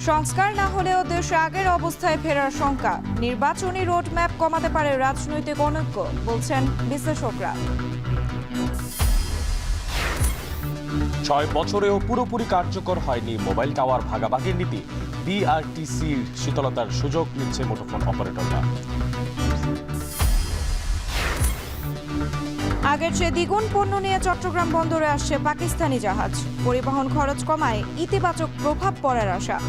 সংস্কার না হলেও দেশে আগের অবস্থায় ফেরার শঙ্কা। নির্বাচনী রোডম্যাপ কমাতে পারে রাজনৈতিক অনৈক্য, বলছেন বিশ্লেষকরা। ৬ বছরেও পুরোপুরি কার্যকর হয়নি মোবাইল টাওয়ার ভাগাভাগির নীতি। বিআরটিসির শীতলতার সুযোগ নিচ্ছে মুঠোফোন অপারেটররা। আগের চেয়ে দ্বিগুণ পণ্য নিয়ে চট্টগ্রাম বন্দরে আসছে পাকিস্তানি জাহাজ। পরিবহন খরচ কমায় ইতিবাচক প্রভাব পড়ার আশা।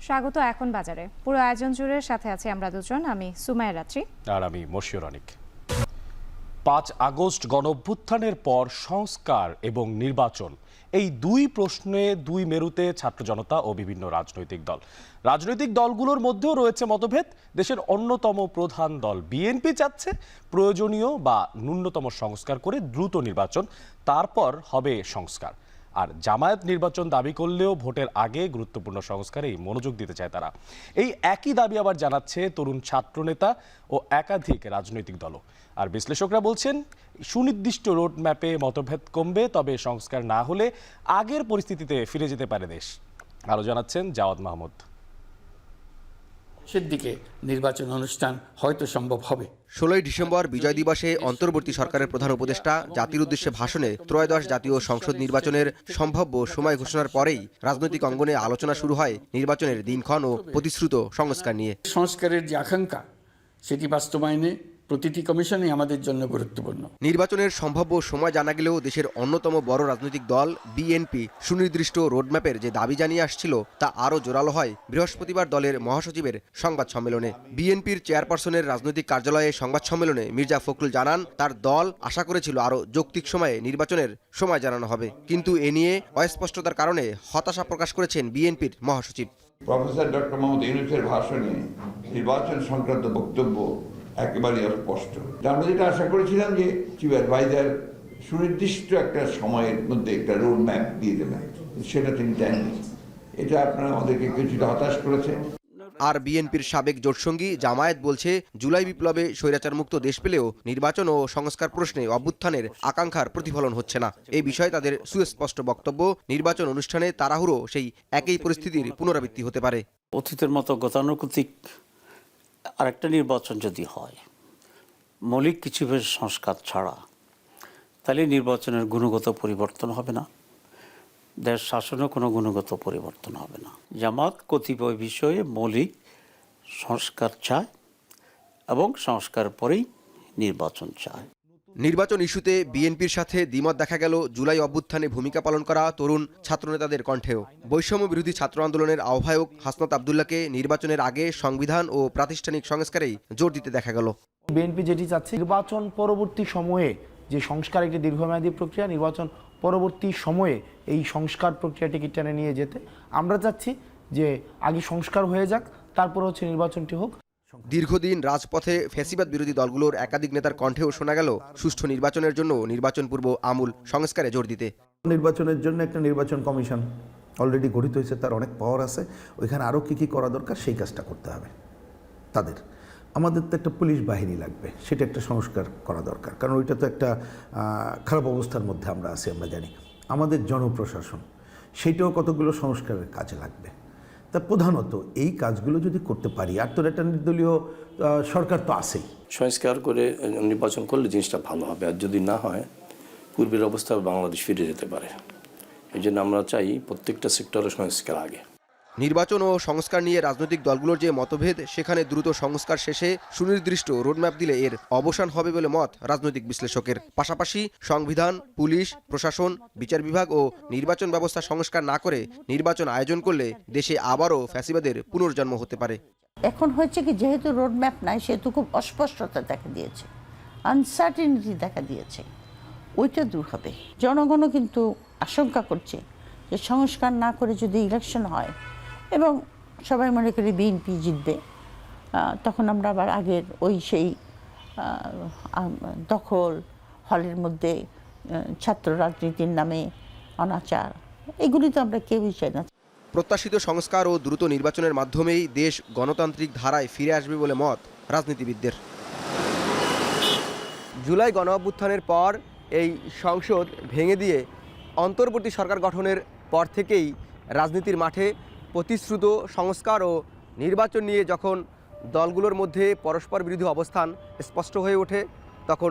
স্বাগত এখন বাজারে। পুরো আয়োজন জুড়ে সাথে আছে আমরা দুজন, আমি সুমাইয়া রাত্রি আর আমি মশিউর অনিক। ৫ আগস্ট গণঅভ্যুত্থানের পর সংস্কার এবং নির্বাচন, এই দুই প্রশ্নে দুই মেরুতে ছাত্র জনতা ও বিভিন্ন রাজনৈতিক দল। রাজনৈতিক দলগুলোর মধ্যেও রয়েছে মতভেদ। দেশের অন্যতম প্রধান দল বিএনপি চাচ্ছে প্রয়োজনীয় বা ন্যূনতম সংস্কার করে দ্রুত নির্বাচন, তারপর হবে সংস্কার। আর জামায়াত নির্বাচন দাবি করলেও ভোটের আগে গুরুত্বপূর্ণ সংস্কারেই মনোযোগ দিতে চায় তারা। এই একই দাবি আবার জানাচ্ছে তরুণ ছাত্রনেতা ও একাধিক রাজনৈতিক দলও। আর বিশ্লেষকরা বলছেন সুনির্দিষ্ট রোডম্যাপে মতভেদ কমবে, তবে সংস্কার না হলে আগের পরিস্থিতিতে ফিরে যেতে পারে দেশ। আরও জানাচ্ছেন জাওয়াদ মাহমুদ। দিকে নির্বাচন অনুষ্ঠান হয়তো সম্ভব হবে। 16 ডিসেম্বর বিজয় দিবসে অন্তর্বর্তী সরকারের প্রধান উপদেষ্টা জাতির উদ্দেশ্যে ভাষণে ত্রয়োদশ জাতীয় সংসদ নির্বাচনের সম্ভাব্য সময় ঘোষণার পরেই রাজনৈতিক অঙ্গনে আলোচনা শুরু হয় নির্বাচনের দিনক্ষণ ও প্রতিশ্রুত সংস্কার নিয়ে। সংস্কারের যে আকাঙ্ক্ষা সেটি বাস্তবায়নে প্রতিটি কমিশনই আমাদের জন্য গুরুত্বপূর্ণ। নির্বাচনের সম্ভাব্য সময় জানা গেলেও দেশের অন্যতম বড় রাজনৈতিক দল বিএনপি সুনির্দিষ্ট রোডম্যাপের যে দাবি জানিয়ে আসছিল তা আরও জোরালো হয় বৃহস্পতিবার দলের মহাসচিবের সংবাদ সম্মেলনে। বিএনপির চেয়ারপারসনের রাজনৈতিক কার্যালয়ে সংবাদ সম্মেলনে মির্জা ফখরুল জানান তার দল আশা করেছিল আরও যৌক্তিক সময়ে নির্বাচনের সময় জানানো হবে, কিন্তু এ নিয়ে অস্পষ্টতার কারণে হতাশা প্রকাশ করেছেন বিএনপির মহাসচিব। প্রফেসর ডক্টর মোহাম্মদ ইউনূসের ভাষণে নির্বাচন সংক্রান্ত বক্তব্য একেবারেই অস্পষ্ট। আমরা যেটা আশা করেছিলাম যে চিফ অ্যাডভাইজার সুনির্দিষ্ট একটা সময়ের মধ্যে একটা রোড ম্যাপ দিয়ে দেবেন, সেটা তিনি দেননি। এটা আপনারা আমাদেরকে কিছুটা হতাশ করেছে। আর বিএনপির সাবেক জোটসঙ্গী জামায়াত বলছে জুলাই বিপ্লবে স্বৈরাচারমুক্ত দেশ পেলেও নির্বাচন ও সংস্কার প্রশ্নে অভ্যুত্থানের আকাঙ্ক্ষার প্রতিফলন হচ্ছে না। এই বিষয়ে তাদের সুস্পষ্ট বক্তব্য, নির্বাচন অনুষ্ঠানে তাড়াহুড়ো সেই একই পরিস্থিতির পুনরাবৃত্তি হতে পারে। অতীতের মতো গতানুগতিক আরেকটা নির্বাচন যদি হয় মৌলিক কিছু সংস্কার ছাড়া, তাহলে নির্বাচনের গুণগত পরিবর্তন হবে না, দেশ শাসনেও কোনো গুণগত পরিবর্তন হবে না। জামাত কতিপয় বিষয়ে মৌলিক সংস্কার চায় এবং সংস্কার পরেই নির্বাচন চায়। নির্বাচন ইস্যুতে বিএনপির সাথে দ্বিমত দেখা গেল জুলাই অভ্যুত্থানে ভূমিকা পালন করা তরুণ ছাত্রনেতাদের কণ্ঠেও। বৈষম্য বিরোধী ছাত্র আন্দোলনের আহ্বায়ক হাসনাত আবদুল্লাহকে নির্বাচনের আগে সংবিধান ও প্রাতিষ্ঠানিক সংস্কারেই জোর দিতে দেখা গেল। বিএনপি যেটি চাচ্ছে নির্বাচন পরবর্তী সময়ে যে সংস্কার একটি দীর্ঘমেয়াদী প্রক্রিয়া, নির্বাচন পরবর্তী সময়ে এই সংস্কার প্রক্রিয়াটিকে টেনে নিয়ে যেতে আমরা চাচ্ছি যে আগে সংস্কার হয়ে যাক, তারপর হচ্ছে নির্বাচনটি হোক। দীর্ঘদিন রাজপথে ফ্যাসিবাদ বিরোধী দলগুলোর একাধিক নেতার কণ্ঠেও শোনা গেল সুষ্ঠু নির্বাচনের জন্য নির্বাচন পূর্ব আমূল সংস্কারে জোর দিতে। নির্বাচনের জন্য একটা নির্বাচন কমিশন অলরেডি গঠিত হয়েছে, তার অনেক পাওয়ার আছে। ওইখানে আরও কী করা দরকার সেই কাজটা করতে হবে তাদের। আমাদের তো একটা পুলিশ বাহিনী লাগবে, সেটা একটা সংস্কার করা দরকার, কারণ ওইটা তো একটা খারাপ অবস্থার মধ্যে আমরা আছি, আমরা জানি। আমাদের জনপ্রশাসন, সেইটাও কতগুলো সংস্কারের কাজে লাগবে। তা প্রধানত এই কাজগুলো যদি করতে পারি, আর তো একটা নির্দলীয় সরকার তো আছেই। সংস্কার করে নির্বাচন করলে জিনিসটা ভালো হবে, আর যদি না হয় পূর্বের অবস্থা বাংলাদেশ ফিরে যেতে পারে। এই জন্য আমরা চাই প্রত্যেকটা সেক্টরে সংস্কার আগে। নির্বাচন ও সংস্কার নিয়ে রাজনৈতিক দলগুলোর যে মতভেদ, সেখানে দ্রুত সংস্কার শেষে সুনির্দিষ্ট রোডম্যাপ দিলে এর অবসান হবে বলে মত রাজনৈতিক বিশ্লেষকের। পাশাপাশি সংবিধান, পুলিশ, প্রশাসন, বিচার বিভাগ ও নির্বাচন ব্যবস্থা সংস্কার না করে নির্বাচন আয়োজন করলে দেশে আবারও ফ্যাসিবাদের পুনর্জন্ম হতে পারে। এখন হচ্ছে কি, যেহেতু রোডম্যাপ নাই সেহেতু খুব অস্পষ্টতা দেখা দিয়েছে, আনসার্টিনিটি দেখা দিয়েছে, ওইটা দূর হবে। জনগণও কিন্তু আশঙ্কা করছে যে সংস্কার না করে যদি ইলেকশন হয় এবং সবাই মনে করি বিএনপি জিতবে, তখন আমরা আবার আগের সেই দখল, হলের মধ্যে ছাত্র রাজনীতির নামে অনাচার, এগুলি তো আমরা কেউই চাই না। প্রত্যাশিত সংস্কার ও দ্রুত নির্বাচনের মাধ্যমেই দেশ গণতান্ত্রিক ধারায় ফিরে আসবে বলে মত রাজনীতিবিদদের। জুলাই গণঅভ্যুত্থানের পর এই সংসদ ভেঙে দিয়ে অন্তর্বর্তী সরকার গঠনের পর থেকেই রাজনীতির মাঠে প্রতিশ্রুত সংস্কার ও নির্বাচন নিয়ে যখন দলগুলোর মধ্যে পরস্পর বিরোধী অবস্থান স্পষ্ট হয়ে ওঠে, তখন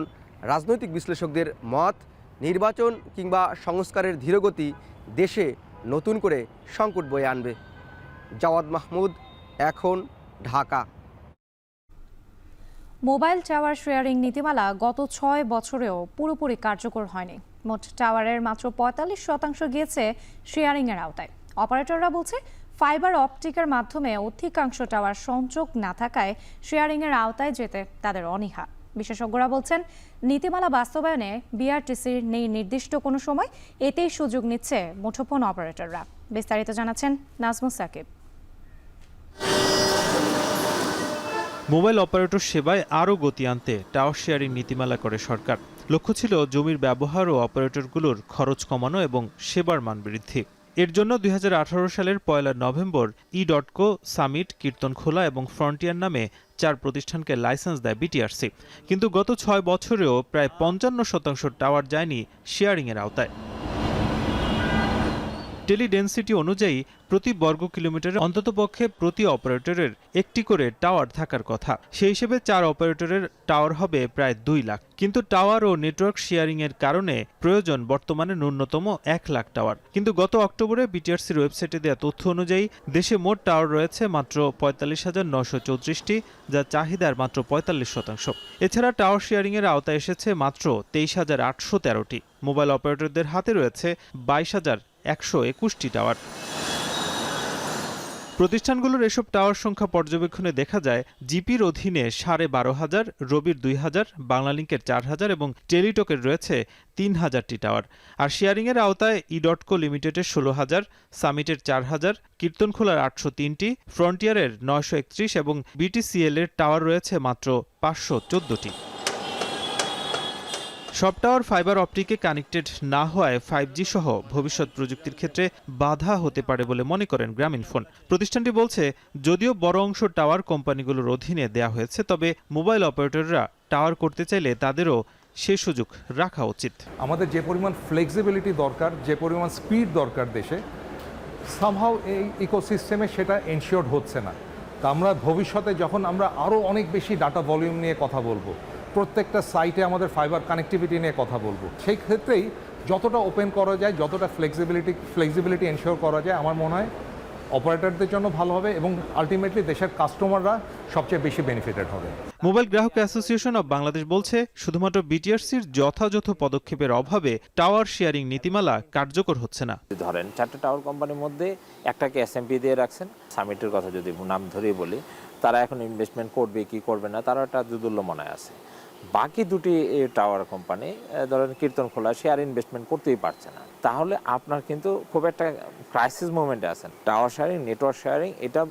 রাজনৈতিক বিশ্লেষকদের মত নির্বাচন কিংবা সংস্কারের ধীরগতি দেশে নতুন করে সংকট বয়ে আনবে। জাওয়াদ মাহমুদ, এখন, ঢাকা। মোবাইল টাওয়ার শেয়ারিং নীতিমালা গত ৬ বছরেও পুরোপুরি কার্যকর হয়নি। মোট টাওয়ারের মাত্র ৪৫% গিয়েছে শেয়ারিংয়ের আওতায়। অপারেটররা বলছে ফাইবার অপটিকের মাধ্যমে অধিকাংশ টাওয়ার সংযোগ না থাকায় শেয়ারিংয়ের আওতায় যেতে তাদের অনীহা। বিশেষজ্ঞরা বলছেন নীতিমালা বাস্তবায়নে বিআরটিসির নেই নির্দিষ্ট কোনো সময়, এতেই সুযোগ নিচ্ছে মুঠোফোন অপারেটররা। বিস্তারিত জানাচ্ছেন নাজমুস সাকিব। মোবাইল অপারেটর সেবায় আরও গতি আনতে টাওয়ার শেয়ারিং নীতিমালা করে সরকার। লক্ষ্য ছিল জমির ব্যবহার ও অপারেটরগুলোর খরচ কমানো এবং সেবার মান বৃদ্ধি। এর জন্য ২০১৮ সালের ১ নভেম্বর ই.কো, সামিট, কীর্তনখোলা এবং ফ্রন্টিয়ার নামে ৪ প্রতিষ্ঠানকে লাইসেন্স দেয় বিটিআরসি। কিন্তু গত ৬ বছরেও প্রায় ৫৫% টাওয়ার যায়নি শেয়ারিংয়ের আওতায়। টেলিডেন্সিটি অনুযায়ী প্রতি বর্গ কিলোমিটারে অন্ততপক্ষে প্রতি অপারেটরের একটি করে টাওয়ার থাকার কথা। সেই হিসেবে ৪ অপারেটরের টাওয়ার হবে প্রায় ২ লাখ। কিন্তু টাওয়ার ও নেটওয়ার্ক শেয়ারিংয়ের কারণে প্রয়োজন বর্তমানে ন্যূনতম ১ লাখ টাওয়ার। কিন্তু গত অক্টোবরে বিটিআরসির ওয়েবসাইটে দেওয়া তথ্য অনুযায়ী দেশে মোট টাওয়ার রয়েছে মাত্র ৪৫,৯৩৪টি, যা চাহিদার মাত্র ৪৫%। এছাড়া টাওয়ার শেয়ারিংয়ের আওতায় এসেছে মাত্র ২৩,৮১৩টি। মোবাইল অপারেটরদের হাতে রয়েছে ২২,১২১টি টাওয়ার। প্রতিষ্ঠানগুলোর এসব টাওয়ার সংখ্যা পর্যবেক্ষণে দেখা যায় জিপির অধীনে ১২,৫০০, রবির ২,০০০, বাংলালিংকের ৪,০০০ এবং টেলিটকের রয়েছে ৩,০০০টি টাওয়ার। আর শেয়ারিংয়ের আওতায় ই.কো লিমিটেডের ১৬,০০০, সামিটের ৪,০০০, কীর্তনখোলার ৮০৩টি, ফ্রন্টিয়ারের ৯৩১ এবং বিটিসিএল এর টাওয়ার রয়েছে মাত্র ৫১৪টি। সব টাওয়ার ফাইবার অপটিকে কানেক্টেড না হওয়ায় 5G সহ ভবিষ্যৎ প্রযুক্তির ক্ষেত্রে বাধা হতে পারে বলে মনে করেন গ্রামীণফোন। প্রতিষ্ঠানটি বলছে, যদিও বড় অংশ টাওয়ার কোম্পানিগুলোর অধীনে দেয়া হয়েছে, তবে মোবাইল অপারেটররা টাওয়ার করতে চাইলে তাদেরও সে সুযোগ রাখা উচিত। আমাদের যে পরিমাণ ফ্লেক্সিবিলিটি দরকার, যে পরিমাণ স্পিড দরকার দেশে, সামহাও এই ইকোসিস্টেমে সেটা এনশিওর্ড হচ্ছে না। তা আমরা ভবিষ্যতে যখন আমরা আরও অনেক বেশি ডাটা ভলিউম নিয়ে কথা বলবো, প্রত্যেকটা সাইটে আমাদের ফাইবার কানেক্টিভিটি নিয়ে কথা বলবো, সেই ক্ষেত্রেই যতটা ওপেন করা যায়, যতটা ফ্লেক্সিবিলিটি এনশিওর করা যায়, আমার মনে হয় অপারেটরদের জন্য ভালো হবে এবং আলটিমেটলি দেশের কাস্টমাররা সবচেয়ে বেশি বেনিফিটেড হবে। মোবাইল গ্রাহক অ্যাসোসিয়েশন অব বাংলাদেশ বলছে, শুধুমাত্র বিটিআরসির যথাযথ পদক্ষেপের অভাবে টাওয়ার শেয়ারিং নীতিমালা কার্যকর হচ্ছে না। ধরেন 4টা টাওয়ার কোম্পানির মধ্যে একটাকে এসএমপি দিয়ে রাখছেন। সামিটের কথা যদি নাম ধরেই বলি, তারা এখন ইনভেস্টমেন্ট করবে কি করবে না, তারা একটা দুদুল্যমনায় আছে। বাকি দুটি টাওয়ার কোম্পানি ধরেন কীর্তনখোলা, সে আর ইনভেস্টমেন্ট করতেই পারছে না। তাহলে আপনার কিন্তু খুব একটা ক্রাইসিস মোমেন্টে আছেন। টাওয়ার শেয়ারিং, নেটওয়ার্ক শেয়ারিং, এটা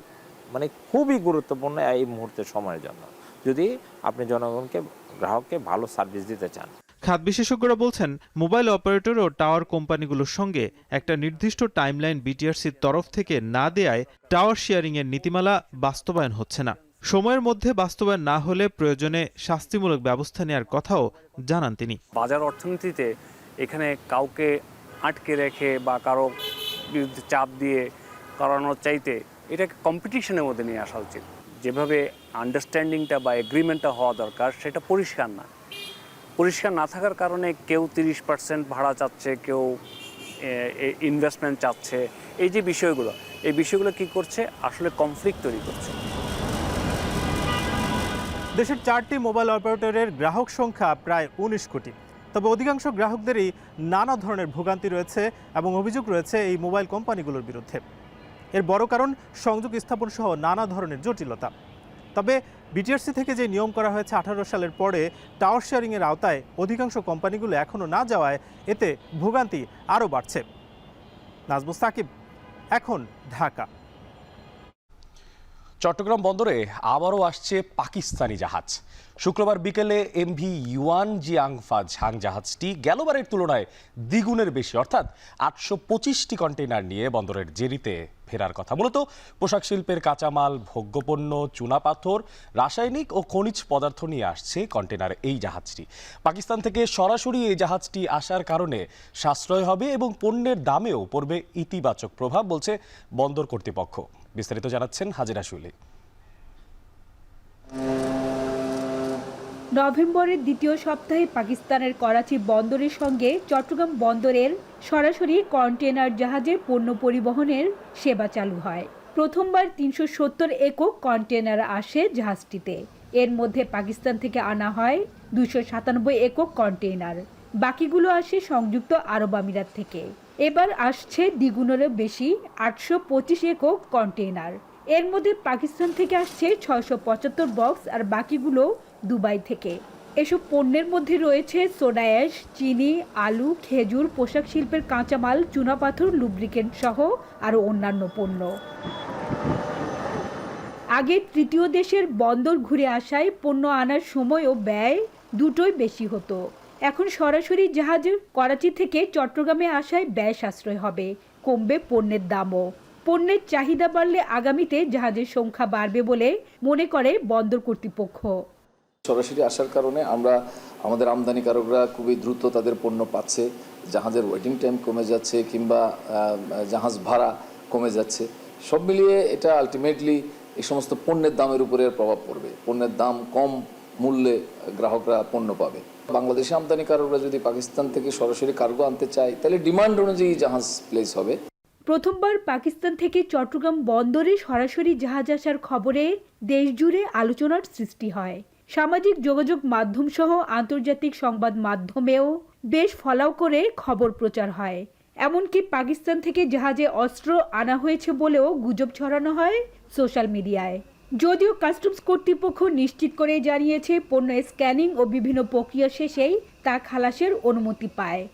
মানে খুবই গুরুত্বপূর্ণ এই মুহূর্তের সময়ের জন্য, যদি আপনি জনগণকে, গ্রাহককে ভালো সার্ভিস দিতে চান। খাত বিশেষজ্ঞরা বলছেন, মোবাইল অপারেটর ও টাওয়ার কোম্পানিগুলোর সঙ্গে একটা নির্দিষ্ট টাইমলাইন বিটিআরসির তরফ থেকে না দেয়ায় টাওয়ার শেয়ারিংয়ের নীতিমালা বাস্তবায়ন হচ্ছে না। সময়ের মধ্যে বাস্তবায়ন না হলে প্রয়োজনে শাস্তিমূলক ব্যবস্থা নেওয়ার কথাও জানান তিনি। বাজার অর্থনীতিতে এখানে কাউকে আটকে রেখে বা কারো বিরুদ্ধে চাপ দিয়ে করানোর চাইতে এটাকে কম্পিটিশনের মধ্যে নিয়ে আসা উচিত। যেভাবে আন্ডারস্ট্যান্ডিংটা বা এগ্রিমেন্টটা হওয়া দরকার, সেটা পরিষ্কার না। পরিষ্কার না থাকার কারণে কেউ 30% ভাড়া চাচ্ছে, কেউ ইনভেস্টমেন্ট চাচ্ছে। এই যে বিষয়গুলো, এই বিষয়গুলো কি করছে, আসলে কনফ্লিক্ট তৈরি করছে। দেশের 4টি মোবাইল অপারেটরের গ্রাহক সংখ্যা প্রায় 19 কোটি। তবে অধিকাংশ গ্রাহকদেরই নানা ধরনের ভোগান্তি রয়েছে এবং অভিযোগ রয়েছে এই মোবাইল কোম্পানিগুলোর বিরুদ্ধে। এর বড় কারণ সংযোগ স্থাপন সহ নানা ধরনের জটিলতা। তবে বিটিআরসি থেকে যে নিয়ম করা হয়েছে 18 সালের পরে টাওয়ার শেয়ারিংয়ের আওতায় অধিকাংশ কোম্পানিগুলো এখনও না যাওয়ায় এতে ভোগান্তি আরও বাড়ছে। নাজমুস সাকিব, এখন, ঢাকা। চট্টগ্রাম বন্দরে আবারও আসছে পাকিস্তানি জাহাজ। শুক্রবার বিকেলে এমভি ইউয়ান জিয়াংফা ঝাং জাহাজটি গেলবারের তুলনায় দ্বিগুণের বেশি অর্থাৎ 825টি কন্টেইনার নিয়ে বন্দরের জেরিতে ফেরার কথা। মূলত পোশাক শিল্পের কাঁচামাল, ভোগ্যপণ্য, চুনাপাথর, রাসায়নিক ও খনিজ পদার্থ নিয়ে আসছে কন্টেইনারে এই জাহাজটি। পাকিস্তান থেকে সরাসরি এই জাহাজটি আসার কারণে সাশ্রয় হবে এবং পণ্যের দামেও পড়বে ইতিবাচক প্রভাব বলছে বন্দর কর্তৃপক্ষ। বিস্তারিত জানাচ্ছেন হাজিরা শুলি। নভেম্বরের দ্বিতীয় সপ্তাহে পাকিস্তানের করাচি বন্দরের সঙ্গে চট্টগ্রাম বন্দরের সরাসরি কন্টেইনার জাহাজে পণ্য পরিবহনের সেবা চালু হয়। প্রথমবার 370 একক কন্টেইনার আসে জাহাজটিতে। এর মধ্যে পাকিস্তান থেকে আনা হয় 297 একক কন্টেইনার, বাকিগুলো আসে সংযুক্ত আরব আমিরাত থেকে। এবার আসছে দ্বিগুণেরও বেশি 825 একক কন্টেইনার। এর মধ্যে পাকিস্তান থেকে আসছে 675 বক্স আর বাকিগুলো দুবাই থেকে। এসব পণ্যের মধ্যে রয়েছে সোডা অ্যাশ, চিনি, আলু, খেজুর, পোশাক শিল্পের কাঁচামাল, চুনাপাথর, লুব্রিকেন্ট সহ আরও অন্যান্য পণ্য। আগে তৃতীয় দেশের বন্দর ঘুরে আসায় পণ্য আনার সময় ও ব্যয় দুটোই বেশি হতো। এখন সরাসরি জাহাজে করাচি থেকে চট্টগ্রামে আসায় ব্যয় সাশ্রয় হবে, কমবে পণ্যের দামও। পণ্যের চাহিদা বাড়লে আগামীতে জাহাজের সংখ্যা বাড়বে বলে মনে করে বন্দর কর্তৃপক্ষ। সরাসরি আসার কারণে আমরা আমাদের আমদানিকারকরা খুবই দ্রুত তাদের পণ্য পাচ্ছে, জাহাজের ওয়েটিং টাইম কমে যাচ্ছে কিংবা জাহাজ ভাড়া কমে যাচ্ছে। সব মিলিয়ে এটা আলটিমেটলি এই সমস্ত পণ্যের দামের উপরে প্রভাব পড়বে। পণ্যের দাম কম মূল্যে গ্রাহকরা পণ্য পাবে। বাংলাদেশে আমদানিকারকরা যদি পাকিস্তান থেকে সরাসরি কার্গো আনতে চায় তাহলে ডিমান্ড অনুযায়ী জাহাজ প্লেস হবে। প্রথমবার পাকিস্তান থেকে চট্টগ্রাম বন্দরে সরাসরি জাহাজ আসার খবরে দেশজুড়ে আলোচনার সৃষ্টি হয়। সামাজিক যোগাযোগ মাধ্যম সহ আন্তর্জাতিক সংবাদ মাধ্যমেও বেশ ফলাও করে খবর প্রচার হয়। এমনকি পাকিস্তান থেকে জাহাজে অস্ত্র আনা হয়েছে বলেও গুজব ছড়ানো হয় সোশ্যাল মিডিয়ায়। যদিও কাস্টমস কর্তৃপক্ষ নিশ্চিত করে জানিয়েছে পণ্য স্ক্যানিং ও বিভিন্ন প্রক্রিয়া শেষেই তা খালাসের অনুমতি পায়।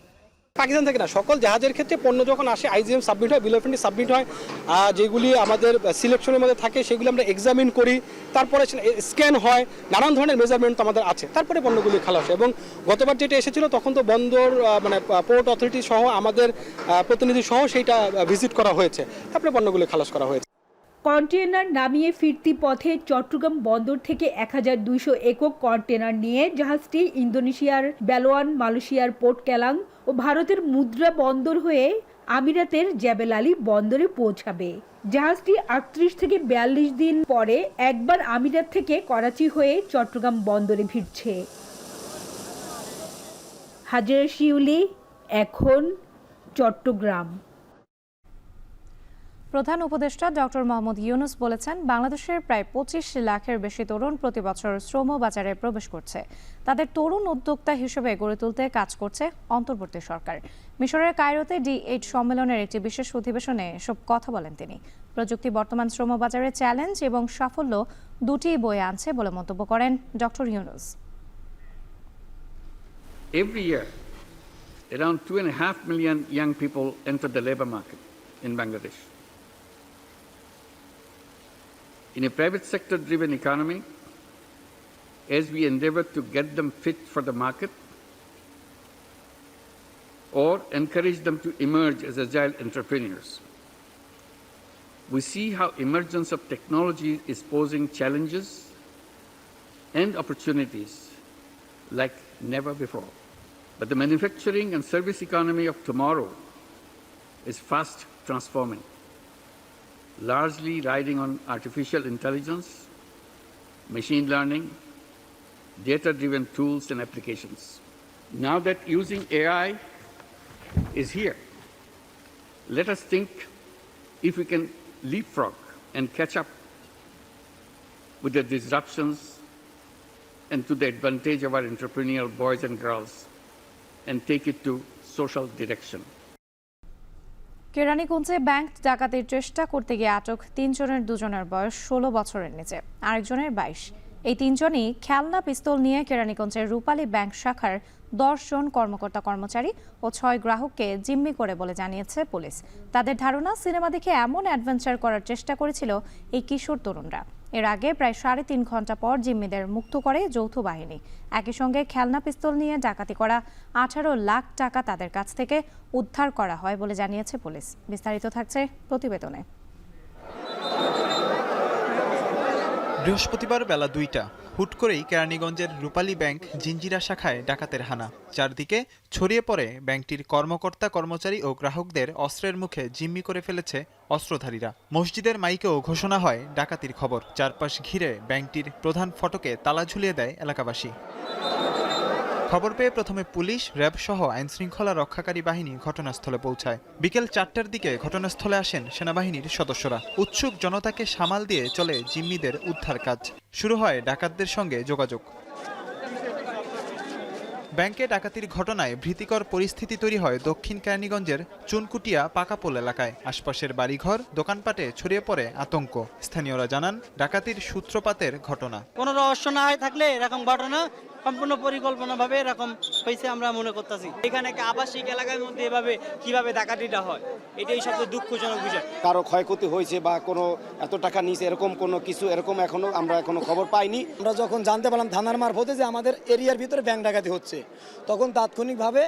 পাকিস্তান থেকে না, সকল জাহাজের ক্ষেত্রে পণ্য যখন আসে আইজিএম সাবমিট হয়, বিল অফ মেন্টেন্যান্স সাবমিট হয়, যেগুলি আমাদের সিলেকশনের মধ্যে থাকে সেগুলি আমরা এক্সামিন করি, তারপরে স্ক্যান হয়, নানান ধরনের মেজারমেন্ট আমাদের আছে, তারপরে পণ্যগুলি খালাস। এবং গতবার যেটা এসেছিল তখন তো বন্দর মানে পোর্ট অথরিটি সহ আমাদের প্রতিনিধি সহ সেইটা ভিজিট করা হয়েছে, তারপরে পণ্যগুলি খালাস করা হয়েছে। কন্টেইনার নামিয়ে ফিরতি পথে চট্টগ্রাম বন্দর থেকে 1200 একক কন্টেইনার নিয়ে জাহাজটি ইন্দোনেশিয়ার বেলোয়ান, মালয়েশিয়ার পোর্ট কেলাং ও ভারতের মুদ্রা বন্দর হয়ে আমিরাতের জেবেল আলী বন্দরে পৌঁছাবে। জাহাজটি 38 থেকে 42 দিন পরে একবার আমিরাত থেকে করাচি হয়ে চট্টগ্রাম বন্দরে ভিড়ছে। হাজিরা শিউলি, এখন চট্টগ্রাম। প্রধান উপদেষ্টা ডক্টর মোহাম্মদ ইউনুস বলেছেন, বাংলাদেশের প্রায় 25 লাখের বেশি তরুণ প্রতি বছর শ্রম বাজারে প্রবেশ করছে। তাদের তরুণ উদ্যোক্তা হিসেবে গড়ে তুলতে কাজ করছে অন্তর্বর্তী সরকার। মিশরের কায়রোতে D8 সম্মেলনের একটি বিশেষ অধিবেশনে এসব কথা বলেন তিনি। প্রযুক্তি বর্তমান শ্রম বাজারে চ্যালেঞ্জ এবং সাফল্য দুটিই বয়ে আনছে বলে মন্তব্য করেন doctor Yunus. Every year, around 2.5 million young people enter the labor market in Bangladesh. In a private sector-driven economy, as we endeavor to get them fit for the market or encourage them to emerge as agile entrepreneurs, we see how emergence of technology is posing challenges and opportunities like never before. But the manufacturing and service economy of tomorrow is fast transforming, largely riding on artificial intelligence, machine learning, data-driven tools and applications. Now that using AI is here, let us think if we can leapfrog and catch up with the disruptions and to the advantage of our entrepreneurial boys and girls and take it to social direction. কেরানীগঞ্জে bank ডাকাতির চেষ্টা করতে গিয়ে আটক 3 জনের 2 জনের বয়স 16 বছরের নিচে, আরেকজনের 22। এই তিনজনই খেলনা পিস্তল নিয়ে কেরানীগঞ্জের রূপালী ব্যাংক শাখার 10 জন কর্মকর্তা কর্মচারী ও 6 গ্রাহককে জিম্মি করে বলে জানিয়েছে পুলিশ। তাদের ধারণা, সিনেমা দেখে এমন অ্যাডভেঞ্চার করার চেষ্টা করেছিল এই কিশোর তরুণরা। এর আগে প্রায় 3.5 ঘন্টা পর জিম্মিদের মুক্ত করে যৌথ বাহিনী। একই সঙ্গে খেলনা পিস্তল নিয়ে ডাকাতি করা 18 লাখ টাকা তাদের কাছ থেকে উদ্ধার করা হয় বলে জানিয়েছে পুলিশ। বিস্তারিত থাকছে প্রতিবেদনে। বৃহস্পতিবার বেলা 2টা হুট করেই কেরানীগঞ্জের রূপালী ব্যাংক জিঞ্জিরা শাখায় ডাকাতের হানা। চারদিকে ছড়িয়ে পড়ে ব্যাংকটির কর্মকর্তা কর্মচারী ও গ্রাহকদের অস্ত্রের মুখে জিম্মি করে ফেলেছে অস্ত্রধারীরা। মসজিদের মাইকেও ঘোষণা হয় ডাকাতির খবর। চারপাশ ঘিরে ব্যাংকটির প্রধান ফটকে তালা ঝুলিয়ে দেয় এলাকাবাসী। খবর পেয়ে প্রথমে পুলিশ, র্যাব সহ আইনশৃঙ্খলা রক্ষাকারী বাহিনী ঘটনাস্থলে পৌঁছায়। বিকেল 4টার দিকে ঘটনাস্থলে আসেন সেনাবাহিনীর সদস্যরা। উৎসুক জনতাকে সামাল দিয়ে চলে জিম্মিদের উদ্ধার কাজ। শুরু হয় ডাকাতদের সঙ্গে যোগাযোগ। ব্যাংকে ডাকাতির ঘটনায় ভীতিকর পরিস্থিতি তৈরি হয় দক্ষিণ কেরানীগঞ্জের চুনকুটিয়া পাকাপোল এলাকায়। আশপাশের বাড়িঘর, দোকানপাটে ছড়িয়ে পড়ে আতঙ্ক। স্থানীয়রা জানান, ডাকাতির সূত্রপাতের ঘটনা। কোনো রহস্য না হয়ে থাকলে এরকম ঘটনা সম্পূর্ণ পরিকল্পনাভাবে এরকম হয়েছে আমরা মনে করতেছি। এখানে একটা আবাসিক এলাকার মধ্যে এভাবে কিভাবে ডাকাতিটা হয়, এটাই সবচেয়ে দুঃখজনক বিষয়। কারো ক্ষয়ক্ষতি হয়েছে বা কোনো এত টাকা নিচে এরকম কোনো কিছু এরকম আমরা এখনো খবর পাইনি। আমরা যখন জানতে পারলাম থানার মারফতে যে আমাদের এরিয়ার ভিতরে ব্যাংক ডাকাতি হচ্ছে, তখন তাৎক্ষণিকভাবে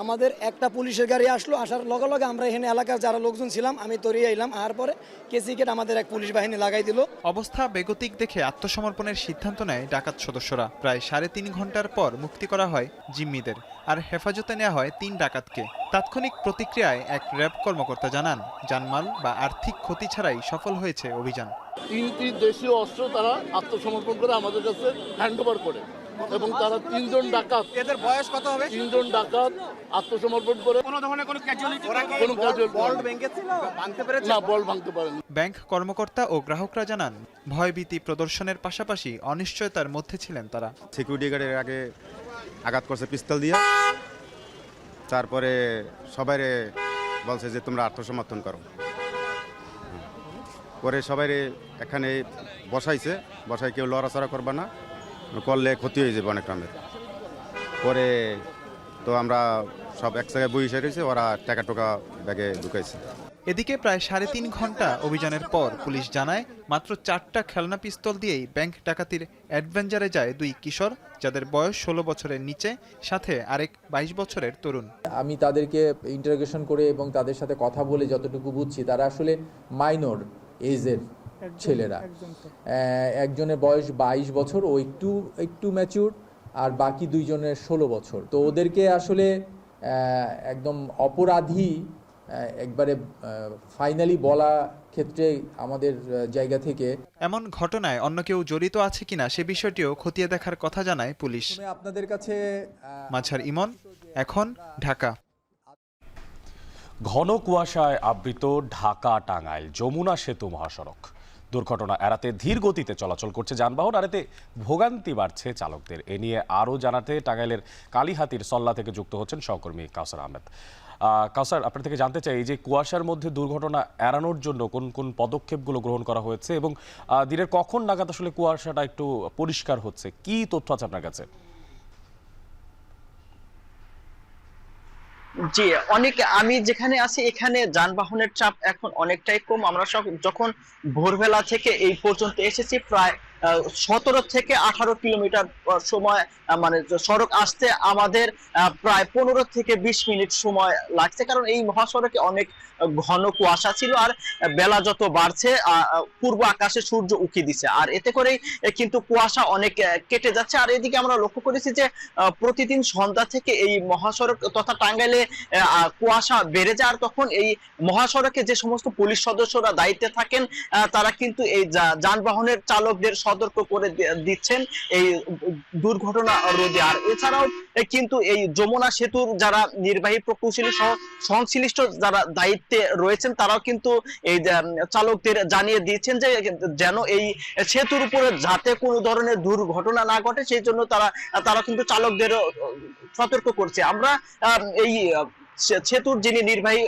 আমাদের একটা পুলিশের গাড়ি আসলো। আসার লগে লগে আমরা এখানে এলাকার যারা লোকজন ছিলাম আমি তরিয়ে এলাম। আর পরে কেসিকেট আমাদের এক পুলিশ বাহিনী লাগাই দিল। অবস্থা বেগতিক দেখে আত্মসমর্পণের সিদ্ধান্ত নেয় ডাকাত সদস্যরা। প্রায় 3.5 ঘন্টার পর মুক্তি করা হয় জিম্মিদের, আর হেফাজতে নেওয়া হয় 3 ডাকাতকে। তাৎক্ষণিক প্রতিক্রিয়ায় এক র্যাব কর্মকর্তা জানান, জানমাল বা আর্থিক ক্ষতি ছাড়াই সফল হয়েছে অভিযান। 3টি দেশীয় অস্ত্র তারা আত্মসমর্পণ করে আমাদের কাছে হ্যান্ডওভার করে এবং তারা 3 জন ডাকাত, এদের বয়স কত হবে, 3 জন ডাকাত আত্মসমর্পণ করে। কোনো ধরনের কোনো ক্যাজুয়ালিটি, কোনো বল ভেঙেছিল, ভাঙতে পেরেছে না, বল ভাঙতে পারেনি। ব্যাংক কর্মকর্তা ও গ্রাহকরা জানান, ভয়ভীতি প্রদর্শনের পাশাপাশি অনিশ্চয়তার মধ্যে ছিলেন তারা। সিকিউরিটি গার্ডের আগে আঘাত করছে পিস্তল দিয়ে, তারপরে সবাই বলছে যে তোমরা আত্মসমর্পণ করো। পরে সবাই এখানে বসাই কেউ লড়াচড়া করবে না, করলে ক্ষতি হয়ে যাবে অনেক রকমের। পরে তো আমরা সব এক জায়গায় বসে রয়েছে, ওরা টাকা টোকা ব্যাগে ঢুকাইছে। এদিকে প্রায় 3.5 ঘন্টা অভিযানের পর পুলিশ জানায়, মাত্র 4টা খেলনা পিস্তল দিয়েই ব্যাংক ডাকাতির অ্যাডভেঞ্চারে যায় 2 কিশোর, যাদের বয়স 16 বছরের নিচে, সাথে আরেক 22 বছরের তরুণ। আমি তাদেরকে ইন্টারোগেশন করে এবং তাদের সাথে কথা বলে যতটুকু বুঝছি, তারা আসলে মাইনর এজের ছেলেরা। একজনের বয়স 22 বছর, ও একটু ম্যাচিউর, আর বাকি 2 জনের 16 বছর। তো ওদেরকে আসলে একদম অপরাধী একবারে ফাইনালি বলা ক্ষেত্রে আমাদের জায়গা থেকে। এমন ঘটনায় অন্য কেউ জড়িত আছে কিনা সে বিষয়টিও খতিয়ে দেখার কথা জানায় পুলিশ। আপনাদের কাছে মাঝার ইমন, এখন, ঢাকা। ঘন কুয়াশায় আবৃত ঢাকা টাঙ্গাইল যমুনা সেতু মহাসড়ক। দুর্ঘটনা এড়াতে ধীর গতিতে চলাচল করছে যানবাহন, আর এতে ভোগান্তি বাড়ছে চালকদের। এ নিয়ে আরও জানাতে টাঙ্গাইলের কালীহাতির সল্লা থেকে যুক্ত হচ্ছেন সহকর্মী কাউসার আহমেদ। কাউসার, আপনার থেকে জানতে চাই, যে কুয়াশার মধ্যে দুর্ঘটনা এড়ানোর জন্য কোন কোন পদক্ষেপগুলো গ্রহণ করা হয়েছে এবং দিনের কখন নাগাদ আসলে কুয়াশাটা একটু পরিষ্কার হচ্ছে, কি তথ্য আছে আপনার কাছে? জি, আমি যেখানে আছি এখানে যানবাহনের চাপ এখন অনেকটাই কম। আমরা যখন ভোরবেলা থেকে এই পর্যন্ত এসেছি, প্রায় 17 থেকে 18 কিলোমিটার সময়, মানে সড়ক আসতে আমাদের প্রায় 15 থেকে 20 মিনিট সময় লাগছে, কারণ এই মহাসড়কে অনেক ঘন কুয়াশা ছিল। আর বেলা যত বাড়ছে, পূর্ব আকাশে সূর্য উঁকি দিচ্ছে, আর এতে করেই কিন্তু কুয়াশা অনেক কেটে যাচ্ছে। আর এদিকে আমরা লক্ষ্য করেছি যে প্রতিদিন সন্ধ্যা থেকে এই মহাসড়ক তথা টাঙ্গাইলে কুয়াশা বেড়ে যায়, আর তখন এই মহাসড়কে যে সমস্ত পুলিশ সদস্যরা দায়িত্বে থাকেন, তারা কিন্তু এই যানবাহনের চালকদের সতর্ক করে দিচ্ছেন এই দুর্ঘটনা রোধে। আর এছাড়াও কিন্তু এই যমুনা সেতুর যারা নির্বাহী প্রকৌশলী সহ সংশ্লিষ্ট যারা দায়িত্বে রয়েছেন, তারাও কিন্তু এই চালকদের জানিয়ে দিয়েছেন যে যেন এই সেতুর উপরে যাতে কোনো ধরনের দুর্ঘটনা না ঘটে, সেই জন্য তারা কিন্তু চালকদের সতর্ক করছে। আমরা এই সেতুর যিনি নির্বাহী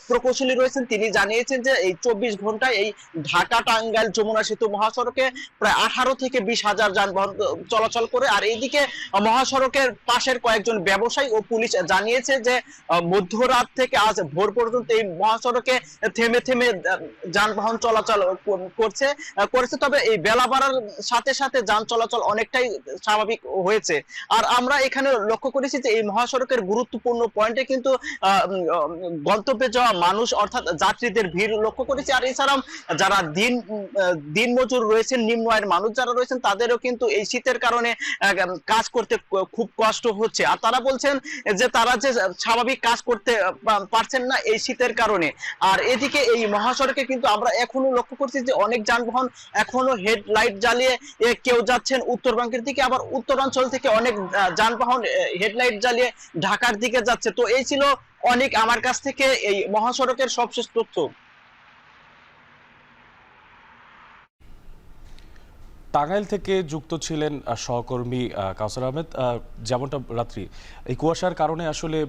প্রকৌশলী রয়েছেন তিনি জানিয়েছেন যে এই 24 ঘন্টায় এই ঢাকা টাঙ্গাইল যমুনা সেতু মহাসড়কে প্রায় 18 থেকে 20,000 যানবাহন চলাচল করে। আর এইদিকে মহাসড়কের পাশের কয়েকজন ব্যবসায়ী ও পুলিশ জানিয়েছে যে মধ্যরাত থেকে আজ ভোর পর্যন্ত এই মহাসড়কে থেমে থেমে যানবাহন চলাচল করেছে। তবে এই বেলা বাড়ার সাথে সাথে যান চলাচল অনেকটাই স্বাভাবিক হয়েছে। আর আমরা এখানে লক্ষ্য করেছি যে এই মহাসড়কের গুরুত্বপূর্ণ পয়েন্টে কিন্তু গন্তব্যে যাওয়া মানুষ অর্থাৎ যাত্রীদের ভিড় লক্ষ্য করেছি। আর এছাড়াও যারা দিন মজুর রয়েছেন, নিম্ন আয়ের মানুষ যারা রয়েছেন তাদেরও কিন্তু এই শীতের কারণে কাজ করতে খুব কষ্ট হচ্ছে। আর তারা বলছেন যে তারা যে স্বাভাবিক কাজ করতে পারছেন না এই শীতের কারণে। আর এদিকে এই মহাসড়কে কিন্তু আমরা এখনো লক্ষ্য করছি যে অনেক যানবাহন এখনো হেডলাইট জ্বালিয়ে কেউ যাচ্ছেন উত্তরবঙ্গের দিকে, আবার উত্তরাঞ্চল থেকে অনেক যানবাহন হেডলাইট জ্বালিয়ে ঢাকার দিকে যাচ্ছে। তো এই ছিল অনেক আমার কাছ থেকে এই মহাসড়কের সবশেষ তথ্য। টাঙ্গাইল থেকে যুক্ত ছিলেন সহকর্মী কাউসার আহমেদ। যেমনটা রাত্রি এই কুয়াশার কারণে আসলে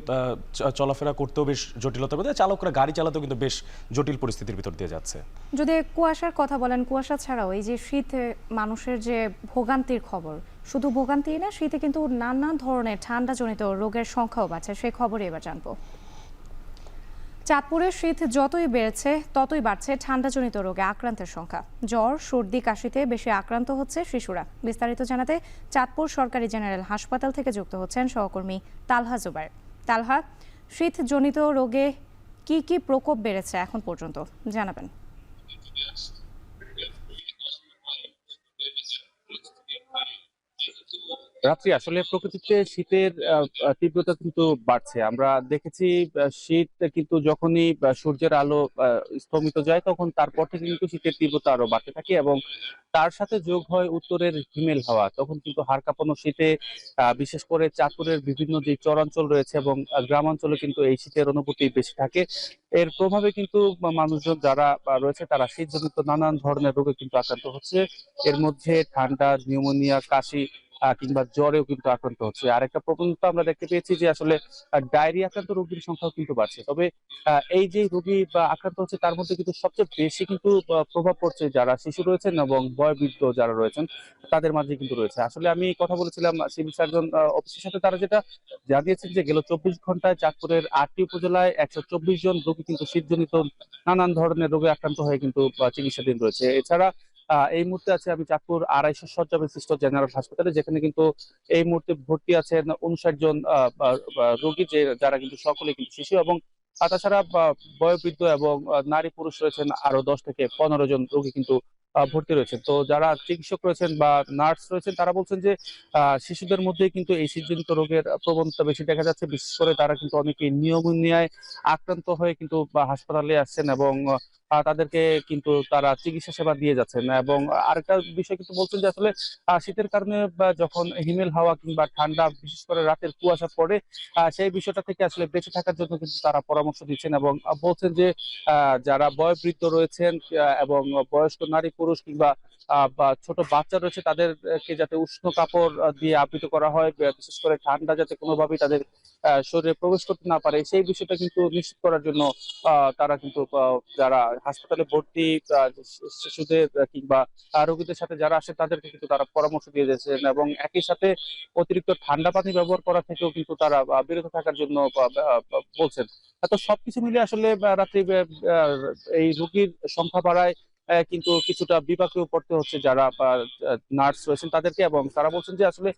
চলাফেরা করতেও বেশ জটিলতা বোধ হয়, চালকরা গাড়ি চালাতেও কিন্তু বেশ জটিল পরিস্থিতির ভিতর দিয়ে যাচ্ছে। যদি কুয়াশার কথা বলেন, কুয়াশা ছাড়াও এই যে শীতে মানুষের যে ভোগান্তির খবর, শুধু ভোগান্তি না, শীতে কিন্তু নানা ধরনের ঠান্ডাজনিত রোগের সংখ্যাও বাড়ছে, সেই খবরই এবার জানবো। চাঁদপুরের শীত যতই বেড়েছে ততই বাড়ছে ঠান্ডাজনিত রোগে আক্রান্তের সংখ্যা। জ্বর, সর্দি, কাশিতে বেশি আক্রান্ত হচ্ছে শিশুরা। বিস্তারিত জানাতে চাঁদপুর সরকারি জেনারেল হাসপাতাল থেকে যুক্ত হচ্ছেন সহকর্মী তালহা জুবায়ের। তালহা, শীতজনিত রোগে কি কি প্রকোপ বেড়েছে এখন পর্যন্ত জানাবেন। রাত্রি আসলে প্রকৃতিতে শীতের তীব্রতা কিন্তু বাড়ছে। আমরা দেখেছি শীত কিন্তু যখনই সূর্যের আলো স্তমিত যায় তখন তারপর থেকে কিন্তু শীতের তীব্রতা আরো বাড়তে থাকে এবং তার সাথে যোগ হয় উত্তরের হিমেল হাওয়া। তখন কিন্তু হাড় কাঁপানো শীতে বিশেষ করে চাঁদপুরের বিভিন্ন যে চরাঞ্চল রয়েছে এবং গ্রামাঞ্চলে কিন্তু এই শীতের অনুভূতি বেশি থাকে। এর প্রভাবে কিন্তু মানুষজন যারা রয়েছে তারা শীতজনিত নানান ধরনের রোগে কিন্তু আক্রান্ত হচ্ছে। এর মধ্যে ঠান্ডা, নিউমোনিয়া, কাশি কিংবা জ্বরেও কিন্তু আক্রান্ত হচ্ছে। আরেকটা প্রবণতা আমরা দেখতে পেয়েছি যে আসলে ডায়রিয়া আক্রান্ত রোগীর সংখ্যাও কিন্তু বাড়ছে। তবে এই যে রোগী বা আক্রান্ত হচ্ছে তার মধ্যে কিন্তু সবচেয়ে বেশি কিন্তু প্রভাব পড়ছে যারা শিশু রয়েছেন এবং বয়োবৃদ্ধ যারা রয়েছেন তাদের মাঝে কিন্তু রয়েছে। আসলে আমি কথা বলেছিলাম সিভিল সার্জন অফিসের সাথে, তারা যেটা জানিয়েছেন যে গেল 24 ঘন্টায় চাঁদপুরের 8টি উপজেলায় 124 জন রোগী কিন্তু শীতজনিত নানান ধরনের রোগে আক্রান্ত হয়ে কিন্তু চিকিৎসাধীন রয়েছে। এছাড়া এই মুহূর্তে আছে আমি চাঁদপুর 250 শয্যা বিশিষ্ট জেনারেল হাসপাতালে, যেখানে কিন্তু এই মুহূর্তে ভর্তি আছেন 59 জন রোগী, যারা কিন্তু সকলে কিন্তু শিশু এবং তাছাড়া বয়োবৃদ্ধ এবং নারী পুরুষ রয়েছেন আরো 10 থেকে 15 জন রোগী কিন্তু ভর্তি রয়েছেন। তো যারা চিকিৎসক রয়েছেন বা নার্স রয়েছেন তারা বলছেন যে শিশুদের মধ্যে কিন্তু এই শীতজনিত রোগের প্রবণতা বেশি দেখা যাচ্ছে। বিশেষ করে তারা কিন্তু অনেকে নিউমোনিয়ায় আক্রান্ত হয়ে কিন্তু হাসপাতালে আসছেন এবং তাদেরকে কিন্তু তারা চিকিৎসা সেবা দিয়ে যাচ্ছেন। এবং আরেকটা বিষয় কিন্তু বলছেন যে আসলে শীতের কারণে যখন হিমেল হাওয়া কিংবা ঠান্ডা, বিশেষ করে রাতের কুয়াশা পড়ে, সেই বিষয়টা থেকে আসলে বেঁচে থাকার জন্য কিন্তু তারা পরামর্শ দিচ্ছেন এবং বলছেন যে যারা বয়োবৃদ্ধ রয়েছেন এবং বয়স্ক নারী পুরুষ কিংবা ছোট বাচ্চা রয়েছে তাদেরকে যাতে উষ্ণ কাপড় দিয়ে আবৃত করা হয়, বিশেষ করে ঠান্ডা যাতে কোনোভাবেই তাদের শরীরে প্রবেশ করতে না পারে সেই বিষয়টা কিন্তু নিশ্চিত করার জন্য তারা কিন্তু যারা হাসপাতালে ভর্তি শিশুদের কিংবা রোগীদের সাথে যারা আসে তাদেরকে কিন্তু তারা পরামর্শ দিয়ে দিয়েছেন এবং একই সাথে অতিরিক্ত ঠান্ডা পানি ব্যবহার করা থেকেও কিন্তু তারা বিরত থাকার জন্য বলছেন। তো সবকিছু মিলে আসলে রাত্রি এই রোগীর সংখ্যা বাড়ায় কিন্তু কিছুটা বিপাকেও পড়তে হচ্ছে যারা নার্স রয়েছেন তাদেরকে। এবং তারা বলছেন যে আসলে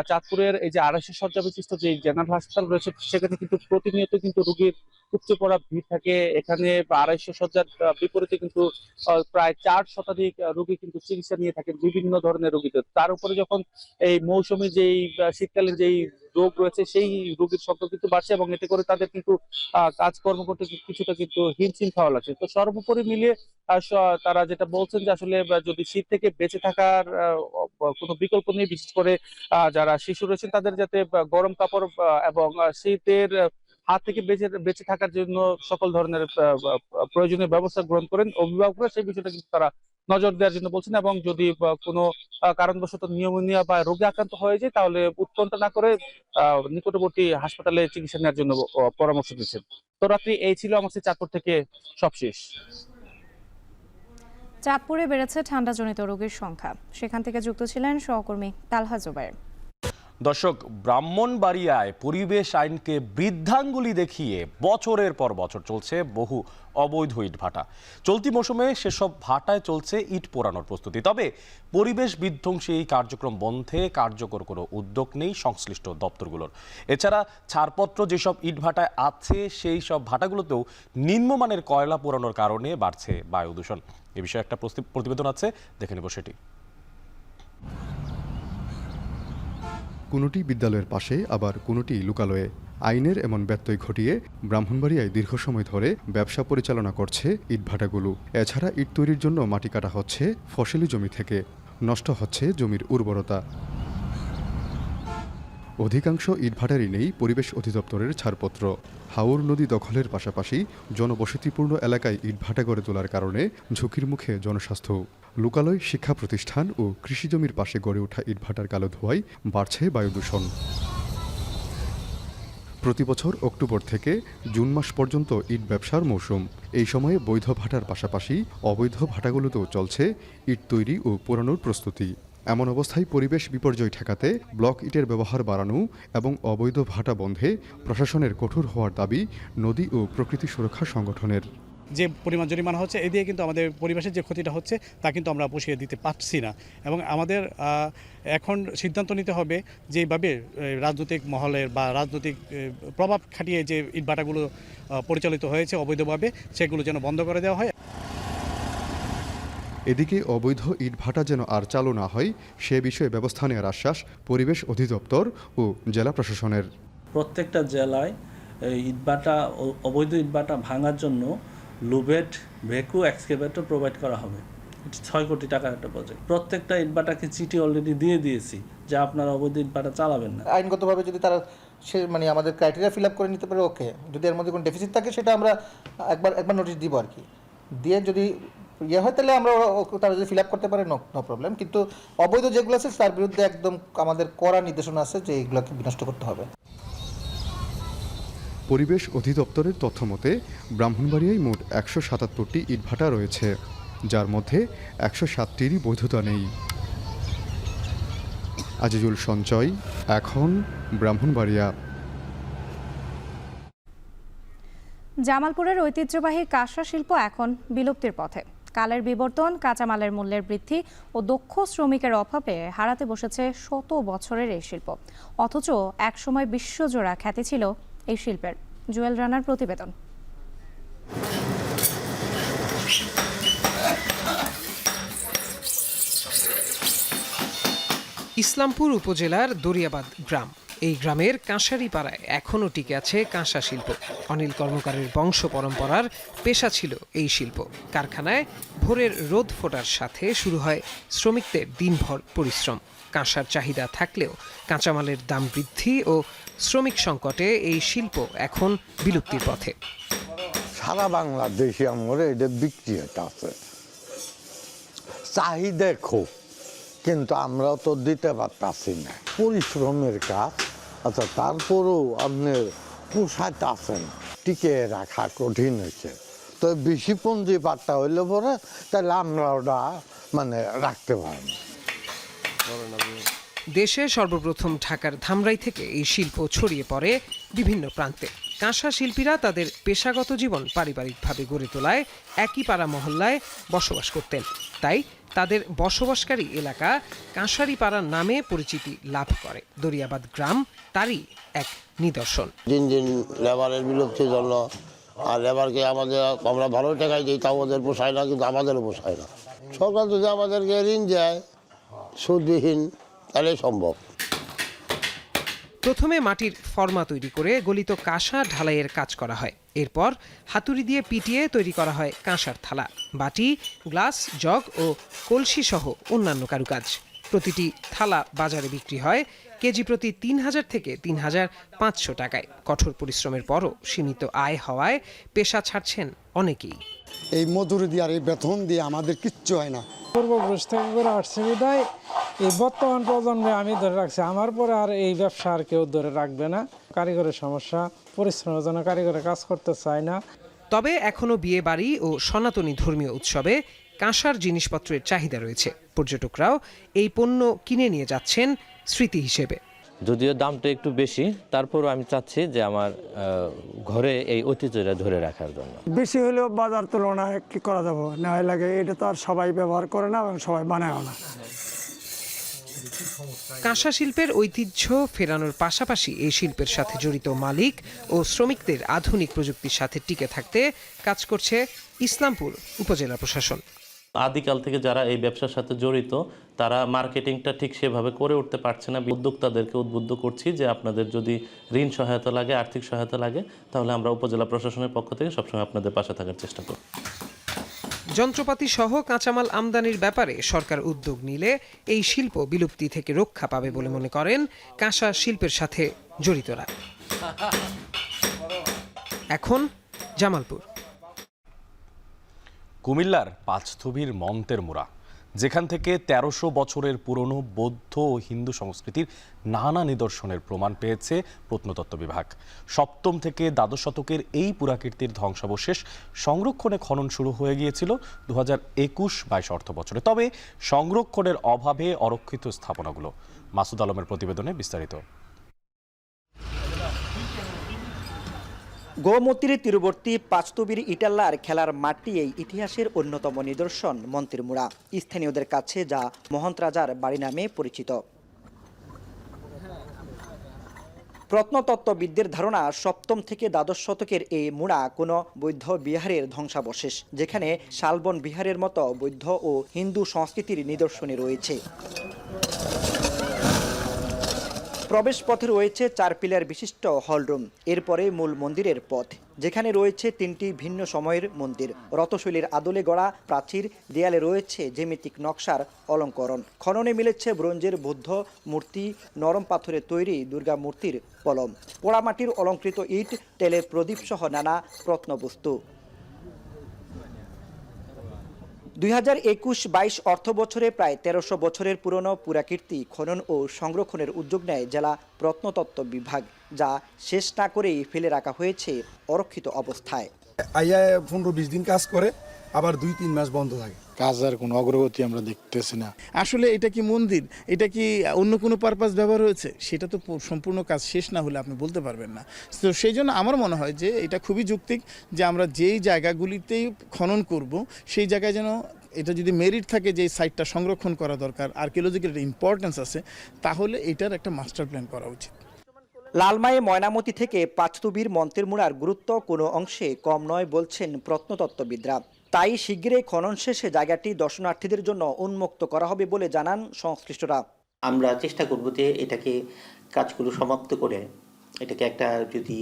চাঁদপুরের এই যে 250 শয্যা বিশিষ্ট যে জেনারেল হাসপাতাল রয়েছে সেখানে কিন্তু প্রতিনিয়ত কিন্তু রোগীর উপচে পড়া ভিড় থাকে। এখানে 250 শয্যার বিপরীতে কিন্তু প্রায় 4 শতাধিক রোগী কিন্তু চিকিৎসা নিয়ে থাকেন বিভিন্ন ধরনের রোগীদের। তার উপরে যখন এই মৌসুমী যেই শীতকালীন যেই রোগ রয়েছে সেই রোগীর সংখ্যা কিন্তু বাড়ছে এবং এতে করে তাদের কিন্তু কাজকর্ম করতে কিছুটা কিন্তু হিমশিম খাওয়া লাগছে। তো সর্বোপরি মিলিয়ে তারা যেটা বলছেন যে আসলে যদি শীত থেকে বেঁচে থাকার কোনো বিকল্প নেই, বিশেষ করে যারা শিশু রয়েছেন তাদের যাতে গরম কাপড় এবং শীতের হাত থেকে বেঁচে থাকার জন্য সকল ধরনের প্রয়োজনীয় ব্যবস্থা গ্রহণ করেন অভিভাবকরা, সেই বিষয়টা কিন্তু তারা নজর দেওয়ার জন্য বলছেন, এবং যদি কোনো কারণবশত নিউমোনিয়া বা রোগে আক্রান্ত হয়ে যায় তাহলে উৎকণ্ঠা না করে নিকটবর্তী হাসপাতালে চিকিৎসা নেওয়ার জন্য পরামর্শ দিচ্ছেন। তো রাত্রি এই ছিল আমার চাঁদপুর থেকে সবশেষ। চাঁদপুরে বেড়েছে ঠান্ডাজনিত রোগীর সংখ্যা, সেখান থেকে যুক্ত ছিলেন সহকর্মী তালহা জুবায়ের। দর্শক, ব্রাহ্মণবাড়িয়ায় পরিবেশ আইনকে বৃদ্ধাঙ্গুলি দেখিয়ে বছরের পর বছর চলছে বহু অবৈধ ইটভাটা। চলতি মৌসুমে সেসব ভাটায় চলছে ইট পোড়ানোর প্রস্তুতি। তবে পরিবেশ বিধ্বংসী এই কার্যক্রম বন্ধে কার্যকর কোনো উদ্যোগ নেই সংশ্লিষ্ট দপ্তরগুলোর। এছাড়া ছাড়পত্র যেসব ইটভাটায় আছে সেই সব ভাটাগুলোতেও নিম্নমানের কয়লা পোড়ানোর কারণে বাড়ছে বায়ু দূষণ। এ বিষয়ে একটা প্রতিবেদন আছে, দেখে নেব সেটি। কোনোটি বিদ্যালয়ের পাশে, আবার কোনোটি লোকালয়ে। আইনের এমন ব্যত্যয় ঘটিয়ে ব্রাহ্মণবাড়িয়ায় দীর্ঘ সময় ধরে ব্যবসা পরিচালনা করছে ইটভাটাগুলো। এছাড়া ইট তৈরির জন্য মাটি কাটা হচ্ছে ফসলি জমি থেকে, নষ্ট হচ্ছে জমির উর্বরতা। অধিকাংশ ইটভাটারই নেই পরিবেশ অধিদপ্তরের ছাড়পত্র। হাওর নদী দখলের পাশাপাশি জনবসতিপূর্ণ এলাকায় ইটভাটা গড়ে তোলার কারণে ঝুঁকির মুখে জনস্বাস্থ্য। লোকালয়, শিক্ষা প্রতিষ্ঠান ও কৃষিজমির পাশে গড়ে ওঠা ইটভাটার কালো ধোঁয়ায় বাড়ছে বায়ু দূষণ। প্রতিবছর অক্টোবর থেকে জুন মাস পর্যন্ত ইট ব্যবসার মৌসুম। এই সময়ে বৈধ ভাটার পাশাপাশি অবৈধ ভাটাগুলোতেও চলছে ইট তৈরি ও পোড়ানোর প্রস্তুতি। এমন অবস্থায় পরিবেশ বিপর্যয় ঠেকাতে ব্লক ইটের ব্যবহার বাড়ানো এবং অবৈধ ভাটা বন্ধে প্রশাসনের কঠোর হওয়ার দাবি নদী ও প্রকৃতি সুরক্ষা সংগঠনের। যে পরিমাণ জরিমানা হচ্ছে, এ দিয়ে কিন্তু আমাদের পরিবেশের যে ক্ষতিটা হচ্ছে তা কিন্তু আমরা পুষিয়ে দিতে পারছি না, এবং আমাদের এখন সিদ্ধান্ত নিতে হবে যেভাবে রাজনৈতিক মহলের বা রাজনৈতিক প্রভাব খাটিয়ে যে ইটভাটাগুলো পরিচালিত হয়েছে অবৈধভাবে, সেগুলো যেন বন্ধ করে দেওয়া হয়। এদিকে অবৈধ ইটভাটা যেন আর চালু না হয় সে বিষয়ে ব্যবস্থা নেওয়ার আশ্বাস পরিবেশ অধিদপ্তর ও জেলা প্রশাসনের। প্রত্যেকটা জেলায় ইটভাটা, অবৈধ ইটভাটা ভাঙার জন্য লুবেট, ভেকু, এক্সকেভেটর প্রোভাইড করা হবে। 6 কোটি টাকার একটা প্রজেক্ট। প্রত্যেকটা ইটভাটাকে চিঠি অলরেডি দিয়ে দিয়েছি যে আপনারা অবৈধ ইটভাটা চালাবেন না। আইনগতভাবে যদি তারা আমাদের ক্রাইটেরিয়া ফিল আপ করে নিতে পারে, ওকে। যদি এর মধ্যে কোনো ডেফিসিট থাকে সেটা আমরা একবার নোটিশ দিব আর কি, দিয়ে যদি ইয়ে হয় তাহলে আমরা তারা যদি ফিল আপ করতে পারে নো প্রবলেম। কিন্তু অবৈধ যেগুলো আছে তার বিরুদ্ধে একদম আমাদের কড়া নির্দেশনা আছে যে এইগুলোকে বিনষ্ট করতে হবে। পরিবেশ অধিদপ্তরের তথ্য মতে ব্রাহ্মণবাড়িয়ায় মোট 177টি ইটভাটা রয়েছে, যার মধ্যে 107টিরই বৈধতা নেই। আজিজুল সঞ্চয়, এখন ব্রাহ্মণবাড়িয়া। জামালপুরের ঐতিহ্যবাহী কাঁসা শিল্প এখন বিলুপ্তির পথে। কালের বিবর্তন, কাঁচামালের মূল্যের বৃদ্ধি ও দক্ষ শ্রমিকের অভাবে হারাতে বসেছে শত বছরের এই শিল্প। অথচ একসময় বিশ্বজোড়া খ্যাতি ছিল এই শিল্পের। জুয়েল রানার প্রতিবেদন। ইসলামপুর উপজেলার দরিয়াবাদ গ্রাম। এই গ্রামের কাঁসারি পাড়ায় এখনও টিকে আছে কাঁসা শিল্প। অনিল কর্মকারের বংশ পরম্পরার পেশা ছিল এই শিল্প। কারখানায় ভোরের রোদ ফোটার সাথে শুরু হয় শ্রমিকদের দিনভর পরিশ্রম। কাঁসার চাহিদা থাকলেও কাঁচামালের দাম বৃদ্ধি ও শ্রমিক সংকটে এই শিল্প এখন বিলুপ্তির পথে। সারা বাংলাদেশে আমরা এটা বিক্রি হতে আছে, চাহিদা খুব, কিন্তু আমরা তো দিতে পারতাছি না। পরিশ্রমের কাজ, আচ্ছা তারপরেও আপনার পোষাইতে আছেন, টিকে রাখা কঠিন হয়েছে। তো বেশি পুঁজি পাট্টা হইলে পরে তাহলে আমরা ওটা রাখতে পারি। দেশে সর্বপ্রথম ঢাকার ধামরাই থেকে এই শিল্প ছড়িয়ে পড়ে বিভিন্ন প্রান্তে। কাঁসা শিল্পীরা তাদের পেশাগত জীবন পারিবারিকভাবে গড়ে তোলায় একই পাড়া মহল্লায় বসবাস করতেন। তাই তাদের বসবাসকারী এলাকা কাঁসারি পাড়া নামে পরিচিতি লাভ করে। দরিয়াবাদ গ্রাম তারই এক নিদর্শন। দিন দিন লেবারের বিলুপ্তির জন্য, আর লেবারকে আমরা ভালো টাকায় দিই, তা আমাদের পোষায় না, কিন্তু আমাদেরও পোষায় না। সরকার যদি আমাদেরকে ঋণ দেয় সুদবিহীন, তাহলে সম্ভব। প্রথমে মাটির ফর্মা তৈরি করে গলিত কাঁসা ঢালাইয়ের কাজ করা হয়। এরপর হাতুড়ি দিয়ে পিটিয়ে তৈরি করা হয় কাঁসার থালা, বাটি, গ্লাস, জগ ও কলসি সহ অন্যান্য কারুকাজ। প্রতিটি থালা বাজারে বিক্রি হয় কেজি প্রতি 3000 থেকে 3500 টাকায়। কঠোর পরিশ্রমের পরও সীমিত আয় হওয়ায় পেশা ছাড়ছেন অনেকেই। এই মজুরি দিয়ে আর এই বেতন দিয়ে আমাদের কিচ্ছু হয় না। পূর্বপুরুষ থেকে করে আসছে বিদায় এই বর্তমান প্রজন্মে আমি ধরে রাখছি, আমার পরে আর এই ব্যবসা আর কেউ ধরে রাখবে না। কারিগরের সমস্যা, পরিশ্রমের জন্য কারিগরে কাজ করতে চায় না। তবে এখনও বিয়ে বাড়ি ও সনাতনী ধর্মীয় উৎসবে কাঁসার জিনিসপত্রের চাহিদা রয়েছে। পর্যটকরাও এই পণ্য কিনে নিয়ে যাচ্ছেন স্মৃতি হিসেবে। যদিও দামটা একটু বেশি, তারপরও আমি চাচ্ছি যে আমার ঘরে এই ঐতিহ্যটা ধরে রাখার জন্য। বেশি হলেও বাজার তুলনায় কি করা যাবে, নেওয়া লাগে। এটা তো আর সবাই ব্যবহার করে না এবং সবাই বানায়ও না। কাঁসা শিল্পের ঐতিহ্য ফেরানোর পাশাপাশি এই শিল্পের সাথে জড়িত মালিক ও শ্রমিকদের আধুনিক প্রযুক্তির সাথে টিকে থাকতে কাজ করছে ইসলামপুর উপজেলা প্রশাসন। আদিকাল থেকে যারা এই ব্যবসার সাথে জড়িত তারা মার্কেটিংটা ঠিক সেভাবে করে উঠতে পারছে না। উদ্যোক্তাদেরকে উদ্বুদ্ধ করছি যে আপনাদের যদি ঋণ সহায়তা লাগে, আর্থিক সহায়তা লাগে, তাহলে আমরা উপজেলা প্রশাসনের পক্ষ থেকে সবসময় আপনাদের পাশে থাকার চেষ্টা করব। যন্ত্রপাতি সহ কাঁচামাল আমদানির ব্যাপারে সরকার উদ্যোগ নিলে এই শিল্প বিলুপ্তি থেকে রক্ষা পাবে বলে মনে করেন কাঁসা শিল্পের সাথে জড়িতরা। এখন জামালপুর। কুমিল্লার পাঁচথবির মন্তের মুড়া, যেখান থেকে ১৩০০ বছরের পুরনো বৌদ্ধ ও হিন্দু সংস্কৃতির নানা নিদর্শনের প্রমাণ পেয়েছে প্রত্নতত্ত্ব বিভাগ। সপ্তম থেকে দ্বাদশ শতকের এই পুরাকীর্তির ধ্বংসাবশেষ সংরক্ষণে খনন শুরু হয়ে গিয়েছিল ২০২১-২২ অর্থ বছরে। তবে সংরক্ষণের অভাবে অরক্ষিত স্থাপনাগুলো। মাসুদ আলমের প্রতিবেদনে বিস্তারিত। গোমতীর তীরবর্তী পাঁচতবির ইটাল্লার খেলার মাঠটি এই ইতিহাসের অন্যতম নিদর্শন মন্তের মুড়া, স্থানীয়দের কাছে যা মহন্ত রাজার বাড়ি নামে পরিচিত। প্রত্নতত্ত্ববিদদের ধারণা সপ্তম থেকে দ্বাদশ শতকের এই মুড়া কোনো বৌদ্ধ বিহারের ধ্বংসাবশেষ, যেখানে শালবন বিহারের মতো বৌদ্ধ ও হিন্দু সংস্কৃতির নিদর্শনে রয়েছে। প্রবেশ পথে রয়েছে ৪ পিলার বিশিষ্ট হলরুম, এরপরে মূল মন্দিরের পথ, যেখানে রয়েছে ৩টি ভিন্ন সময়ের মন্দির। রথশৈলীর আদলে গড়া প্রাচীর, দেয়ালে রয়েছে জ্যামিতিক নকশার অলঙ্করণ। খননে মিলেছে ব্রোঞ্জের বুদ্ধ মূর্তি, নরম পাথরের তৈরি দুর্গা মূর্তির কলম, পোড়ামাটির অলঙ্কৃত ইট, তেলের প্রদীপ সহ নানা প্রত্নবস্তু। ২০২১-২২ অর্থ বছরে প্রায় ১৩০০ বছরের পুরনো পুরাকীর্তি খনন ও সংরক্ষণের উদ্যোগ নেয় জেলা প্রত্নতত্ত্ব বিভাগ, যা শেষ না করেই ফেলে রাখা হয়েছে অরক্ষিত অবস্থায়। আইয়া ১৫-২০ দিন কাজ করে, আবার ২-৩ মাস বন্ধ থাকে। কাজের কোনো অগ্রগতি আমরা দেখতেছি না। আসলে এটা কি মন্দির, এটা কি অন্য কোনো পারপাস ব্যবহার হয়েছে, সেটা তো সম্পূর্ণ কাজ শেষ না হলে আপনি বলতে পারবেন না। তো সেই জন্য আমার মনে হয় যে এটা খুবই যৌক্তিক যে আমরা যেই জায়গাগুলিতেই খনন করব সেই জায়গায় যেন এটা যদি মেরিট থাকে যে সাইটটা সংরক্ষণ করা দরকার, আর্কিওলজিক্যাল ইম্পর্টেন্স আছে, তাহলে এটার একটা মাস্টার প্ল্যান করা উচিত। লালমাই ময়নামতি থেকে পাঁচতবির মন্তের মুড়ার গুরুত্ব কোনো অংশে কম নয় বলছেন প্রত্নতত্ত্ববিদরা। তাই শিগগিরই খনন শেষে জায়গাটি দর্শনার্থীদের জন্য উন্মুক্ত করা হবে বলে জানান সংশ্লিষ্টরা। আমরা চেষ্টা করব যে এটাকে কাজগুলো সমাপ্ত করে এটাকে একটা যদি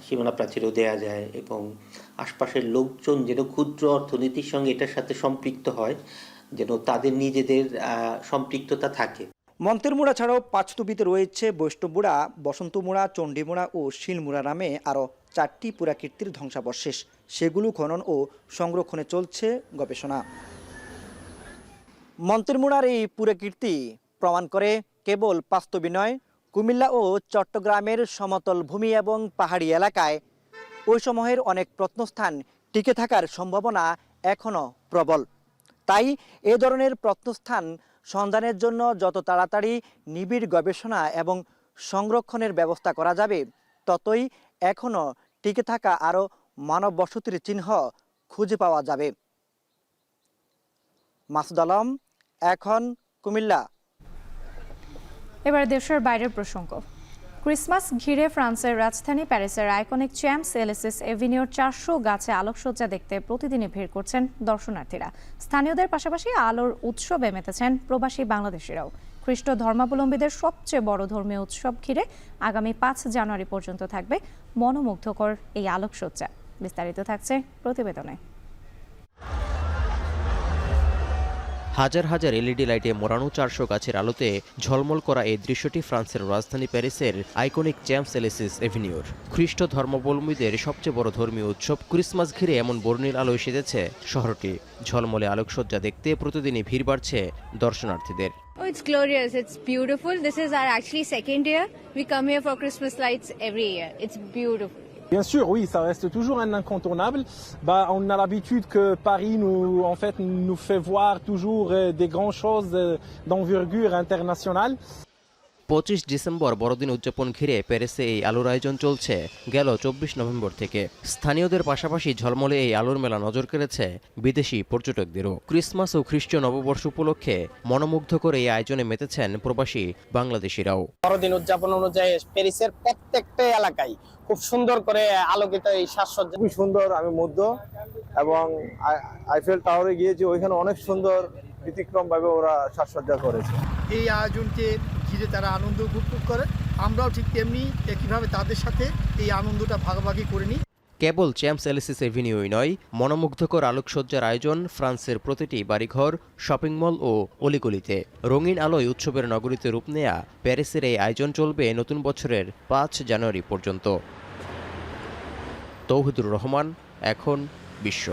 সীমানা প্রাচীরও দেওয়া যায় এবং আশপাশের লোকজন যেন ক্ষুদ্র অর্থনীতির সঙ্গে এটার সাথে সম্পৃক্ত হয়, যেন তাদের নিজেদের সম্পৃক্ততা থাকে। মন্তের মুড়া ছাড়াও পাঁচতবিতে রয়েছে বৈষ্ণবমুড়া, বসন্তমুড়া, চণ্ডীমুড়া ও শিলমুড়া নামে আরও 4টি পুরাকীর্তির ধ্বংসাবশেষ। সেগুলো খনন ও সংরক্ষণে চলছে গবেষণা। মন্তের মুড়ার এই পুরাকীর্তি প্রমাণ করে কেবল পাঁচতবি নয়, কুমিল্লা ও চট্টগ্রামের সমতল ভূমি এবং পাহাড়ি এলাকায় ওই সময়ের অনেক প্রত্নস্থান টিকে থাকার সম্ভাবনা এখনও প্রবল। তাই এ ধরনের প্রত্নস্থান সন্ধানের জন্য যত তাড়াতাড়ি নিবিড় গবেষণা এবং সংরক্ষণের ব্যবস্থা করা যাবে, ততই এখনও টিকে থাকা আরও মানব বসতির চিহ্ন খুঁজে পাওয়া যাবে। মাসুদ আলম, এখন, কুমিল্লা। এবার দেশের বাইরের প্রসঙ্গ। ক্রিসমাস ঘিরে ফ্রান্সের রাজধানী প্যারিসের আইকনিক চ্যাম্পস এলিসিস এভিনিউর 400 গাছে আলোকসজ্জা দেখতে প্রতিদিনই ভিড় করছেন দর্শনার্থীরা। স্থানীয়দের পাশাপাশি আলোর উৎসবে মেতেছেন প্রবাসী বাংলাদেশিরাও। খ্রিস্ট ধর্মাবলম্বীদের সবচেয়ে বড় ধর্মীয় উৎসব ঘিরে আগামী 5 জানুয়ারি পর্যন্ত থাকবে মনোমুগ্ধকর এই আলোকসজ্জা। বিস্তারিত থাকছে প্রতিবেদনে। হাজার হাজার এলইডি লাইটে মোড়ানো 400 গাছের আলোতে ঝলমল করা এই দৃশ্যটি ফ্রান্সের রাজধানী প্যারিসের আইকনিক চ্যাম্পস এলিসিস এভিনিউর। খ্রিস্ট ধর্মাবলম্বীদের সবচেয়ে বড় ধর্মীয় উৎসব ক্রিসমাস ঘিরে এমন বর্ণিল আলোয় সেজেছে শহরটি। ঝলমলে আলোকসজ্জা দেখতে প্রতিদিনই ভিড় বাড়ছে দর্শনার্থীদের। Oh, it's glorious. It's beautiful. This is our actually second year. We come here for Christmas lights every year. It's beautiful. Bien sûr, oui, ça reste toujours un incontournable. On a l'habitude que Paris nous fait voir toujours des grandes choses d'envergure internationale. 25 December বড়দিন উদযাপন ঘিরে প্যারিসে এই আলোর আয়োজন চলছে গেল 24 November থেকে। স্থানীয়দের পাশাপাশি ঝলমলে এই আলোর মেলা নজর কেড়েছে বিদেশি পর্যটকদেরও। ক্রিসমাস ও খ্রিস্টীয় নববর্ষ উপলক্ষে মনোমুগ্ধকর এই আয়োজনে মেতেছেন প্রবাসী বাংলাদেশিরাও। বড়দিন উদযাপন অনুযায়ী প্যারিসের প্রত্যেকটা এলাকায় খুব সুন্দর করে আলোকিত এই সাজসজ্জা। খুব সুন্দর, আমি মুগ্ধ। এবং আইফেল টাওয়ারে গিয়েছি, ওইখানে অনেক সুন্দর ব্যতিক্রম ভাবে ওরা সাজসজ্জা করেছে। এই আয়োজনকে ঘিরে তারা আনন্দ উপভোগ করে, আমরাও ঠিক তেমনি একইভাবে তাদের সাথে এই আনন্দটা ভাগাভাগি করে নিই। কেবল চ্যাম্পস এলিসিস এভিনিউই নয়, মনোমুগ্ধকর আলোকসজ্জার আয়োজন ফ্রান্সের প্রতিটি বাড়িঘর, শপিং মল ও অলিগলিতে। রঙিন আলোয় উৎসবের নগরীতে রূপ নেয়া প্যারিসের এই আয়োজন চলবে নতুন বছরের 5 জানুয়ারি পর্যন্ত। তৌহিদুর রহমান, এখন বিশ্ব।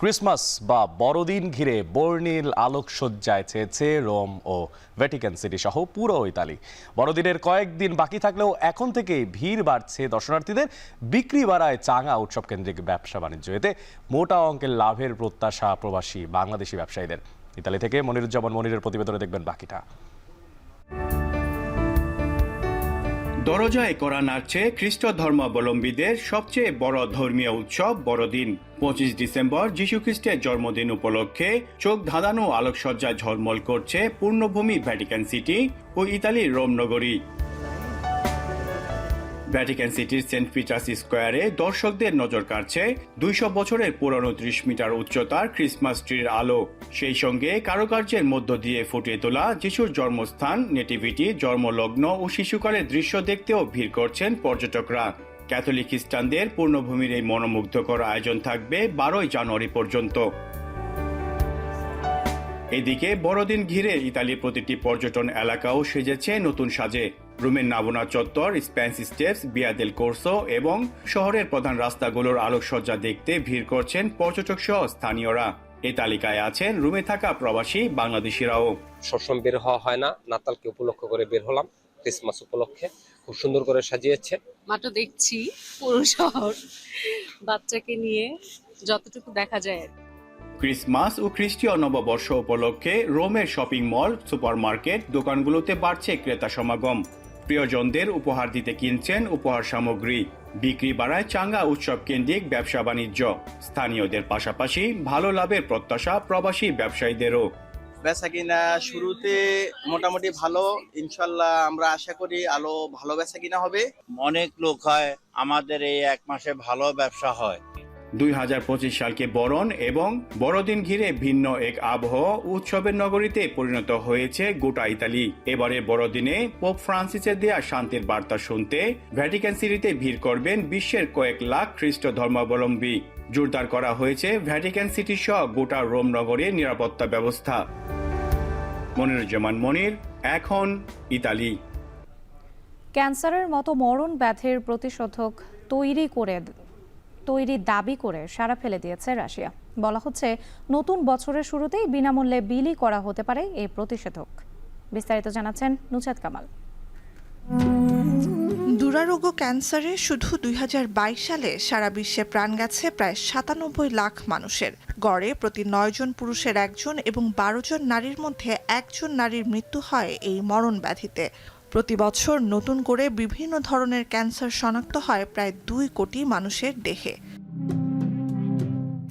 ক্রিসমাস বা বড়দিন ঘিরে বর্ণিল আলোকসজ্জায় ছেয়েছে রোম ও ভ্যাটিকান সিটি সহ পুরো ইতালি। বড়দিনের কয়েকদিন বাকি থাকলেও এখন থেকেই ভিড় বাড়ছে দর্শনার্থীদের। বিক্রি বাড়ায় চাঙা উৎসব কেন্দ্রিক ব্যবসা বাণিজ্য। এতে মোটা অঙ্কের লাভের প্রত্যাশা প্রবাসী বাংলাদেশি ব্যবসায়ীদের। ইতালি থেকে মনিরুজ্জামান মনিরের প্রতিবেদনে দেখবেন বাকিটা। দরজায় করা নাড়ছে খ্রিস্ট ধর্মাবলম্বীদের সবচেয়ে বড় ধর্মীয় উৎসব বড়দিন। 25 ডিসেম্বর যীশু খ্রিস্টের জন্মদিন উপলক্ষে চোখ ধাঁধানো আলোকসজ্জায় ঝলমল করছে পূর্ণভূমি ভ্যাটিকান সিটি ও ইতালির রোম নগরী। ভ্যাটিকান সিটির সেন্ট পিটার্স স্কোয়ারে দর্শকদের নজর কাড়ছে 200 বছরের পুরনো 30 মিটার উচ্চতার ক্রিসমাস ট্রির আলো। সেই সঙ্গে কারুকার্যের মধ্য দিয়ে ফুটিয়ে তোলা যিশুর জন্মস্থান, নেটিভিটি, জন্মলগ্ন ও শিশুকালের দৃশ্য দেখতেও ভিড় করছেন পর্যটকরা। ক্যাথলিক খ্রিস্টানদের পূর্ণভূমির এই মনোমুগ্ধকর আয়োজন থাকবে 12 জানুয়ারি পর্যন্ত। এদিকে বড়দিন ঘিরে ইতালির প্রতিটি পর্যটন এলাকাও সেজেছে নতুন সাজে। রোমের নাবোনা চত্বর, স্প্যানিশ স্টেপস, বিয়া দেল কোর্সো এবং শহরের প্রধান রাস্তাগুলোর আলোকসজ্জা দেখতে ভিড় করছেন পর্যটক সহ স্থানীয়রা। এই তালিকায় আছেন রোমে থাকা প্রবাসী বাংলাদেশিরাও। সবসময় বের হওয়া হয় না, নাতালকে উপলক্ষ করে বের হলাম। ক্রিসমাস উপলক্ষে খুব সুন্দর করে সাজিয়েছে। মাত্র দেখছি পুরো শহর বাচ্চাকে নিয়ে যতটুকু দেখা যায়। ক্রিসমাস ও খ্রিস্টীয় নববর্ষ উপলক্ষে রোমের শপিং মল, সুপারমার্কেট, দোকানগুলোতে বাড়ছে ক্রেতা সমাগম। প্রিয়জনদের উপহার দিতে কিনছেন উপহার সামগ্রী। বিক্রি বাড়ায় চাঙ্গা উৎসব কেন্দ্রিক ব্যবসা বাণিজ্য। স্থানীয়দের পাশাপাশি ভালো লাভের প্রত্যাশা প্রবাসী ব্যবসায়ীদেরও। বেচা কিনা শুরুতে মোটামুটি ভালো, ইনশাল্লাহ আমরা আশা করি আলো ভালো বেচা কিনা হবে। অনেক লোক হয়, আমাদের এই 1 মাসে ভালো ব্যবসা হয়। 2025 সালকে বরণ এবং বড়দিন ঘিরে ভিন্ন এক আবহাওয়া উৎসবের নগরীতে পরিণত হয়েছে গোটা ইতালি। এবারে বড়দিনে পোপ ফ্রান্সিসের দেয়া শান্তির বার্তা শুনতে ভ্যাটিকান সিটিতে ভিড় করবেন বিশ্বের কয়েক লাখ খ্রিস্ট ধর্মাবলম্বী। জোরদার করা হয়েছে ভ্যাটিকান সিটি সহ গোটা রোম নগরের নিরাপত্তা ব্যবস্থা। মনিরুজ্জামান মনির, এখন ইতালি। ক্যান্সারের মতো মরণ ব্যাধির প্রতিষেধক তৈরি দাবি করে সাড়া ফেলে দিয়েছে রাশিয়া। বলা হচ্ছে নতুন বছরের শুরুতেই বিনামূল্যে বিলি করা হতে পারে এই প্রতিষেধক। বিস্তারিত জানাচ্ছেন নুসাদ কামাল। দুরারোগ্য ক্যান্সারে শুধু 2022 সালে সারা বিশ্বে প্রাণ গেছে প্রায় 97 লাখ মানুষের। গড়ে প্রতি 9 জন পুরুষের 1 জন এবং 12 জন নারীর মধ্যে 1 জন নারীর মৃত্যু হয় এই মরণ ব্যাধিতে। প্রতি বছর নতুন করে বিভিন্ন ধরনের ক্যান্সার শনাক্ত হয় প্রায় 2 কোটি মানুষের দেহে।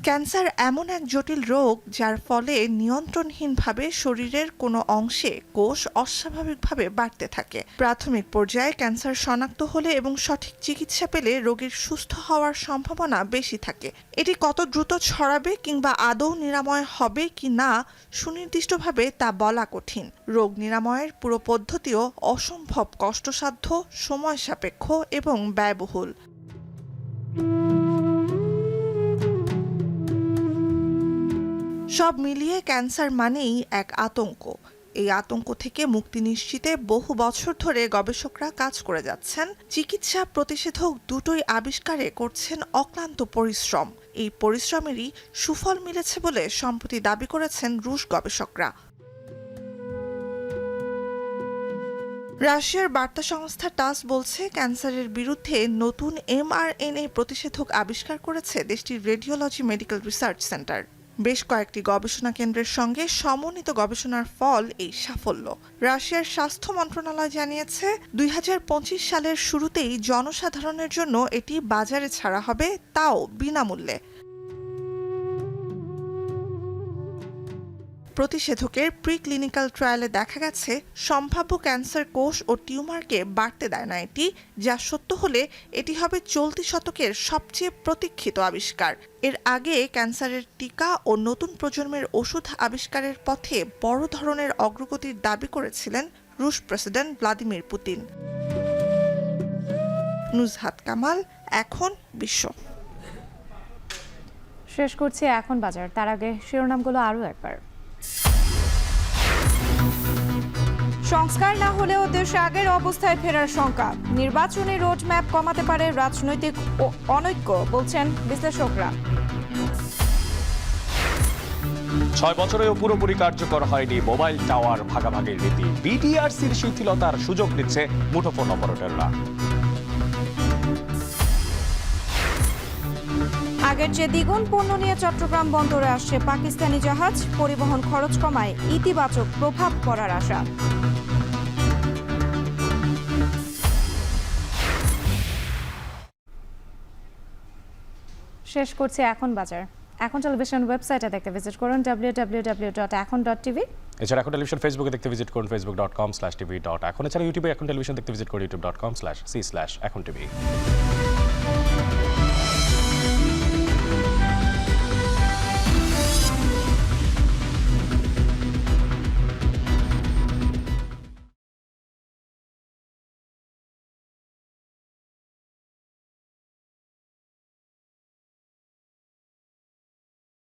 ক্যান্সার এমন এক জটিল রোগ যার ফলে নিয়ন্ত্রণহীনভাবে শরীরের কোনো অংশে কোষ অস্বাভাবিকভাবে বাড়তে থাকে। প্রাথমিক পর্যায়ে ক্যান্সার শনাক্ত হলে এবং সঠিক চিকিৎসা পেলে রোগীর সুস্থ হওয়ার সম্ভাবনা বেশি থাকে। এটি কত দ্রুত ছড়াবে কিংবা আদৌ নিরাময় হবে কি না সুনির্দিষ্টভাবে তা বলা কঠিন। রোগ নিরাময়ের পুরো পদ্ধতিও অসম্ভব কষ্টসাধ্য, সময় সাপেক্ষ এবং ব্যয়বহুল। সব মিলিয়ে ক্যান্সার মানেই এক আতঙ্ক। এই আতঙ্ক থেকে মুক্তি নিশ্চিতে বহু বছর ধরে গবেষকরা কাজ করে যাচ্ছেন। চিকিৎসা, প্রতিষেধক দুটোই আবিষ্কারে করছেন অক্লান্ত পরিশ্রম। এই পরিশ্রমেরই সুফল মিলেছে বলে সম্প্রতি দাবি করেছেন রুশ গবেষকরা। রাশিয়ার বার্তা সংস্থা টাস বলছে, ক্যান্সারের বিরুদ্ধে নতুন mRNA প্রতিষেধক আবিষ্কার করেছে দেশটির রেডিওলজি মেডিকেল রিসার্চ সেন্টার। বেশ কয়েকটি গবেষণা কেন্দ্রের সঙ্গে সমন্বিত গবেষণার ফল এই সাফল্য। রাশিয়ার স্বাস্থ্য মন্ত্রণালয় জানিয়েছে 2025 সালের শুরুতেই জনসাধারণের জন্য এটি বাজারে ছাড়া হবে, তাও বিনামূল্যে। প্রতিষেধকের প্রিক্লিনিক্যাল ট্রায়ালে দেখা গেছে সম্ভাব্য ক্যান্সার কোষ ও টিউমারকে বাড়তে দেয় না এটি, যা সত্য হলে এটি হবে চলতি শতকের সবচেয়ে প্রতীক্ষিত আবিষ্কার। এর আগে ক্যান্সারের টিকা ও নতুন প্রজন্মের ওষুধ আবিষ্কারের পথে বড় ধরনের অগ্রগতির দাবি করেছিলেন রুশ president Vladimir Putin. Nuzhat Kamal, এখন বিশ্ব। শেষ করছি এখন বাজার, তার আগে শিরোনামগুলো আরও একবার। সংস্কার না হলেও দেশে আগের অবস্থায় ফেরার শঙ্কা। নির্বাচনী রোডম্যাপ কমাতে পারে রাজনৈতিক অনৈক্য, বলছেন বিশ্লেষকরা। 6 বছরেও পুরোপুরি কার্যকর হয়নি মোবাইল টাওয়ার ভাগাভাগির নীতি। বিটিআরসির শিথিলতার সুযোগ নিচ্ছে মুঠোফোন অপারেটররা। আগের চেয়ে দ্বিগুণ পণ্য নিয়ে চট্টগ্রাম বন্দরে আসছে পাকিস্তানি জাহাজ, পরিবহন খরচ কমায় ইতিবাচক প্রভাব পড়ার আশা। শেষ করছি এখন বাজার। এখন টেলিভিশন ওয়েবসাইটে দেখতে ভিজিট করুন www.ekon.tv। এছাড়া এখন টেলিভিশন ফেসবুকে দেখতে ভিজিট করুন facebook.com/tv.ekon। এছাড়া ইউটিউবে এখন টেলিভিশন দেখতে ভিজিট করুন youtube.com/c/ekontv।